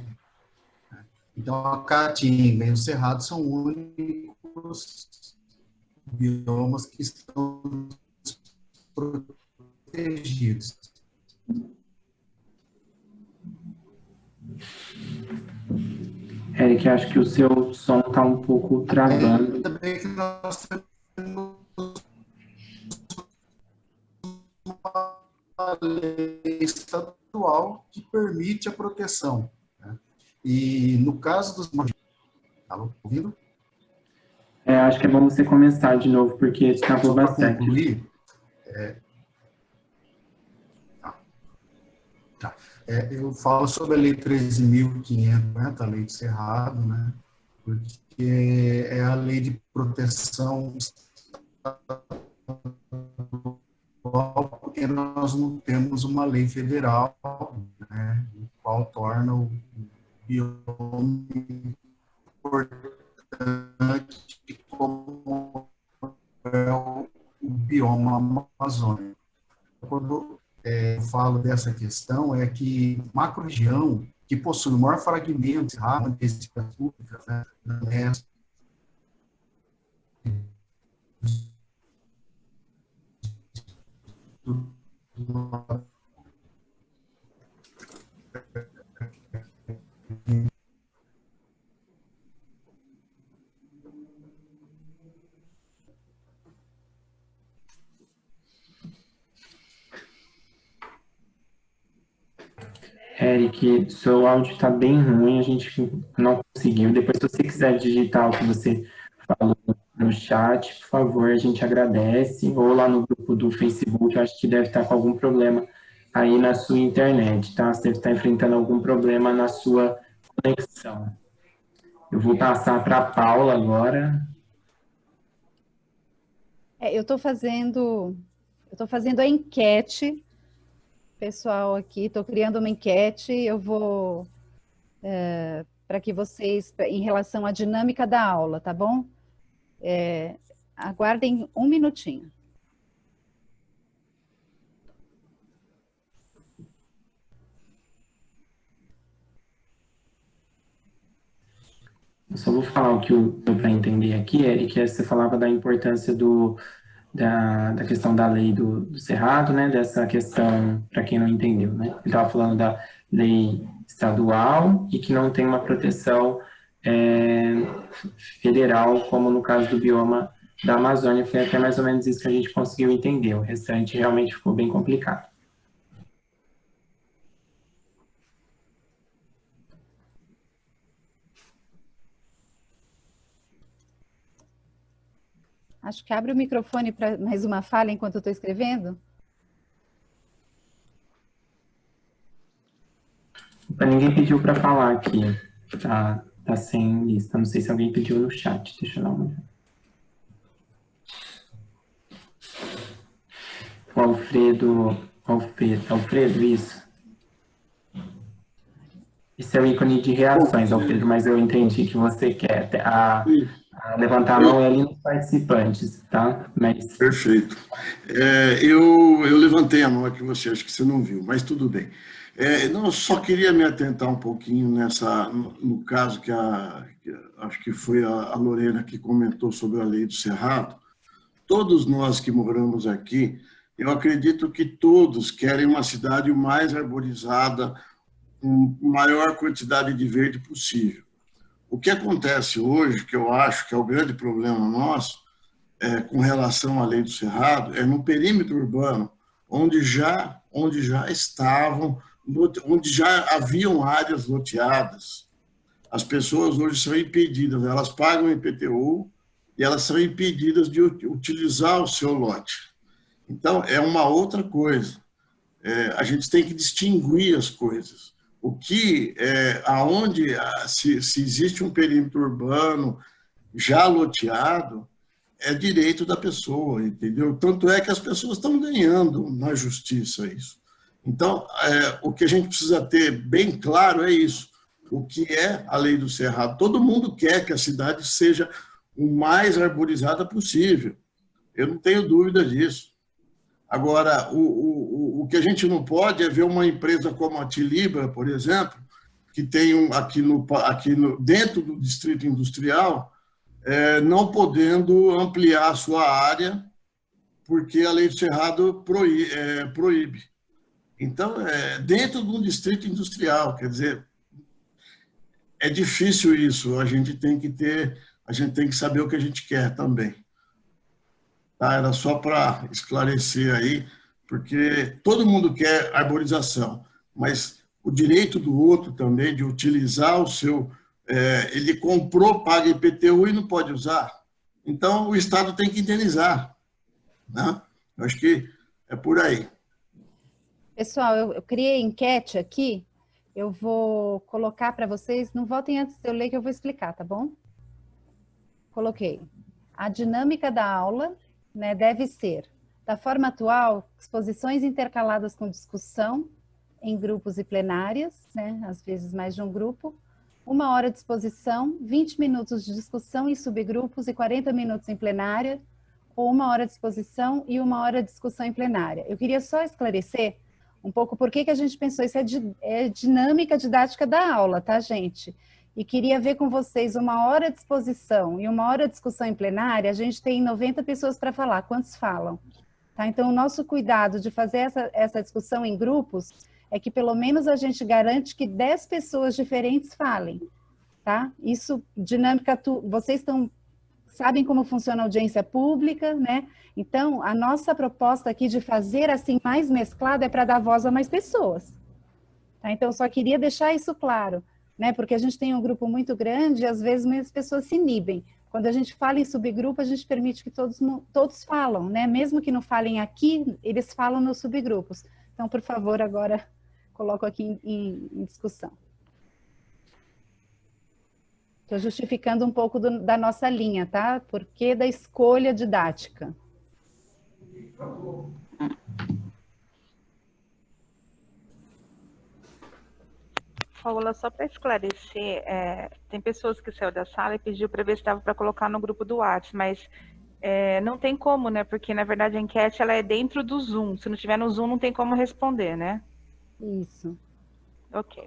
Então, a Caatinga e o Cerrado são únicos biomas que estão protegidos. Eric, acho que o seu som está um pouco travando. Também que nós temos uma lei estadual que permite a proteção. Né? E no caso dos... Alô, ouvindo? Acho que é bom você começar de novo, porque travou bastante. Concluir, eu falo sobre a Lei 13.550, a Lei de Cerrado, né? Porque é a lei de proteção porque nós não temos uma lei federal, né? O qual torna o bioma importante como é o bioma amazônico. Quando eu falo dessa questão, é que macro-região, que possui o maior fragmento de públicas, né, Eric, seu áudio está bem ruim, a gente não conseguiu. Depois, se você quiser digitar o que você falou no chat, por favor, a gente agradece. Ou lá no grupo do Facebook, eu acho que deve estar com algum problema aí na sua internet, tá? Você deve estar enfrentando algum problema na sua conexão. Eu vou passar para a Paula agora. Eu estou fazendo a enquete, pessoal aqui, estou criando uma enquete, eu vou, para que vocês, em relação à dinâmica da aula, tá bom? Aguardem um minutinho. Eu só vou falar o que deu para entender aqui, Eric, que você falava da importância da questão da lei do Cerrado, né, dessa questão, para quem não entendeu, né, ele estava falando da lei estadual e que não tem uma proteção federal, como no caso do bioma da Amazônia. Foi até mais ou menos isso que a gente conseguiu entender, o restante realmente ficou bem complicado. Acho que abre o microfone para mais uma fala enquanto eu estou escrevendo. Ninguém pediu para falar aqui. Tá sem lista. Não sei se alguém pediu no chat. Deixa eu dar uma olhada. O Alfredo, isso. Esse é o ícone de reações, Alfredo, mas eu entendi que você quer levantar a mão ali nos participantes, tá? Mas... Perfeito. Eu levantei a mão aqui, acho que você não viu, mas tudo bem. Não, eu só queria me atentar um pouquinho no caso que acho que foi a Lorena que comentou sobre a lei do Cerrado. Todos nós que moramos aqui, eu acredito que todos querem uma cidade o mais arborizada, com maior quantidade de verde possível. O que acontece hoje, que eu acho que é o grande problema nosso, com relação à lei do Cerrado, é no perímetro urbano, onde já haviam áreas loteadas. As pessoas hoje são impedidas, elas pagam IPTU e elas são impedidas de utilizar o seu lote. Então, é uma outra coisa. A gente tem que distinguir as coisas. Se existe um perímetro urbano já loteado, é direito da pessoa, entendeu? Tanto é que as pessoas estão ganhando na justiça isso. Então, o que a gente precisa ter bem claro é isso. O que é a lei do Cerrado? Todo mundo quer que a cidade seja o mais arborizada possível. Eu não tenho dúvida disso. Agora, o que a gente não pode é ver uma empresa como a Tilibra, por exemplo, que tem dentro do distrito industrial, não podendo ampliar a sua área, porque a lei do Cerrado proíbe. Então, dentro de um distrito industrial, quer dizer, é difícil isso, a gente tem que saber o que a gente quer também. Tá? Era só para esclarecer aí, porque todo mundo quer arborização, mas o direito do outro também de utilizar o seu... ele comprou, paga IPTU e não pode usar. Então, o Estado tem que indenizar. Né? Eu acho que é por aí. Pessoal, eu criei enquete aqui, eu vou colocar para vocês, não votem antes de eu ler que eu vou explicar, tá bom? Coloquei. A dinâmica da aula, né, deve ser, da forma atual, exposições intercaladas com discussão em grupos e plenárias, né, às vezes mais de um grupo, 1 hora de exposição, 20 minutos de discussão em subgrupos e 40 minutos em plenária, ou 1 hora de exposição e 1 hora de discussão em plenária. Eu queria só esclarecer um pouco por que a gente pensou isso, é dinâmica didática da aula, tá, gente? E queria ver com vocês 1 hora de exposição e 1 hora de discussão em plenária, a gente tem 90 pessoas para falar, quantos falam? Tá? Então, o nosso cuidado de fazer essa discussão em grupos é que pelo menos a gente garante que 10 pessoas diferentes falem, tá? Isso, dinâmica, vocês sabem como funciona a audiência pública, né? Então, a nossa proposta aqui de fazer assim mais mesclado é para dar voz a mais pessoas, Tá? Então, só queria deixar isso claro, né? Porque a gente tem um grupo muito grande e às vezes muitas pessoas se inibem. Quando a gente fala em subgrupo, a gente permite que todos falam, né? Mesmo que não falem aqui, eles falam nos subgrupos. Então, por favor, agora coloco aqui em discussão. Estou justificando um pouco da nossa linha, tá? Por que da escolha didática? Paola, só para esclarecer, tem pessoas que saiu da sala e pediu para ver se estava para colocar no grupo do WhatsApp, mas não tem como, né? Porque, na verdade, a enquete ela é dentro do Zoom. Se não tiver no Zoom, não tem como responder, né? Isso. Ok.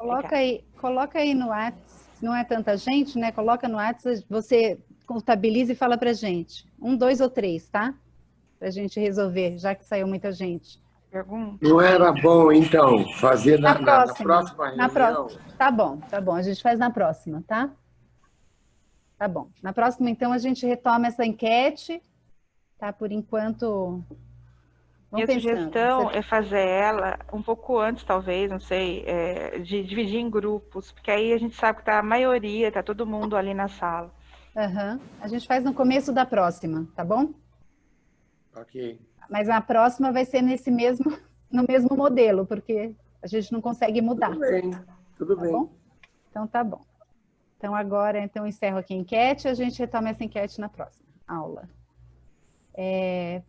Coloca aí no WhatsApp. Não é tanta gente, né? Coloca no WhatsApp, você contabiliza e fala pra gente. 1, 2 ou 3, tá? Pra gente resolver, já que saiu muita gente. Não era bom, então, fazer na próxima reunião? Tá bom. A gente faz na próxima, tá? Tá bom. Na próxima, então, a gente retoma essa enquete, tá? Por enquanto... Minha sugestão é fazer ela um pouco antes, talvez, não sei, de dividir em grupos, porque aí a gente sabe que tá a maioria, tá todo mundo ali na sala. Uhum. A gente faz no começo da próxima, tá bom? Ok. Mas a próxima vai ser no mesmo modelo, porque a gente não consegue mudar. Tudo bem. Bom? Então tá bom. Então agora, encerro aqui a enquete e a gente retoma essa enquete na próxima aula.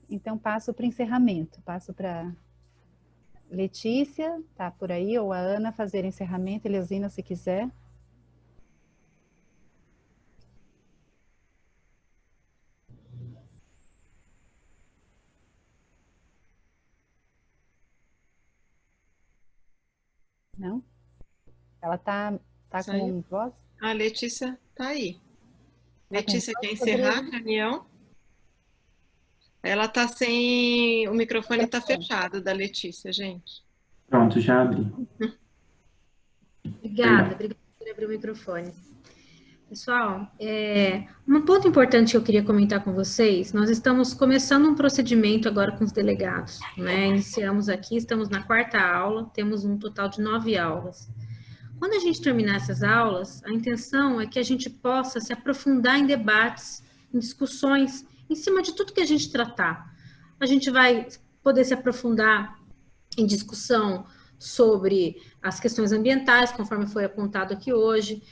Então passo para o encerramento, passo para Letícia, tá por aí, ou a Ana fazer encerramento, Eleusina, se quiser. Não? Ela tá com voz? A Letícia tá aí. Letícia quer encerrar a reunião? Ela tá sem... O microfone tá fechado da Letícia, gente. Pronto, já abri. Obrigada por abrir o microfone. Pessoal, um ponto importante que eu queria comentar com vocês, nós estamos começando um procedimento agora com os delegados, né? Iniciamos aqui, estamos na 4ª aula, temos um total de 9 aulas. Quando a gente terminar essas aulas, a intenção é que a gente possa se aprofundar em debates, em discussões, em cima de tudo que a gente tratar. A gente vai poder se aprofundar em discussão sobre as questões ambientais, conforme foi apontado aqui hoje,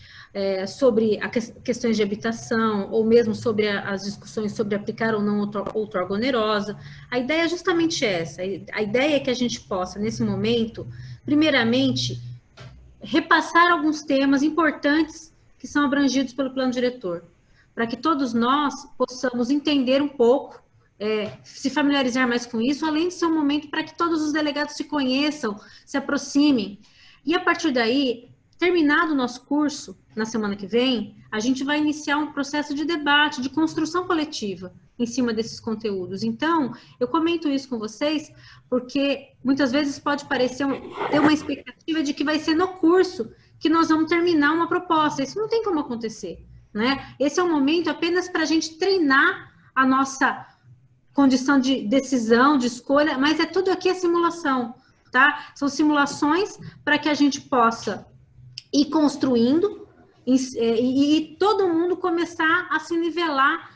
sobre as questões de habitação, ou mesmo sobre as discussões sobre aplicar ou não outorga onerosa. A ideia é justamente essa. A ideia é que a gente possa, nesse momento, primeiramente, repassar alguns temas importantes que são abrangidos pelo plano diretor, para que todos nós possamos entender um pouco, se familiarizar mais com isso, além de ser um momento para que todos os delegados se conheçam, se aproximem. E a partir daí, terminado o nosso curso, na semana que vem, a gente vai iniciar um processo de debate, de construção coletiva em cima desses conteúdos. Então, eu comento isso com vocês, porque muitas vezes pode parecer ter uma expectativa de que vai ser no curso que nós vamos terminar uma proposta. Isso não tem como acontecer, né? Esse é um momento apenas para a gente treinar a nossa condição de decisão, de escolha, mas tudo aqui é simulação, tá? São simulações para que a gente possa ir construindo e todo mundo começar a se nivelar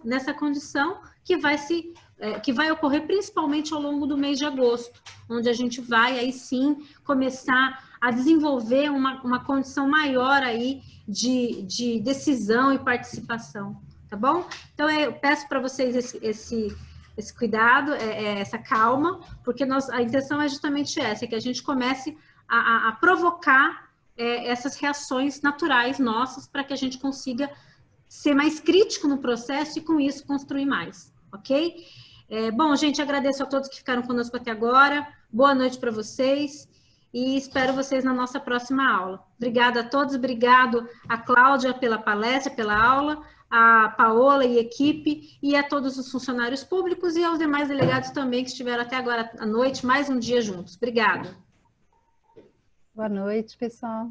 nessa condição que vai ocorrer principalmente ao longo do mês de agosto, onde a gente vai aí sim começar a desenvolver uma condição maior aí de decisão e participação, tá bom? Então eu peço para vocês esse cuidado, essa calma, porque a intenção é justamente essa, que a gente comece a provocar essas reações naturais nossas para que a gente consiga ser mais crítico no processo e com isso construir mais, ok? Bom, gente, agradeço a todos que ficaram conosco até agora, boa noite para vocês e espero vocês na nossa próxima aula. Obrigada a todos, obrigado a Cláudia pela palestra, pela aula, a Paola e equipe e a todos os funcionários públicos e aos demais delegados também que estiveram até agora à noite, mais um dia juntos. Obrigada. Boa noite, pessoal.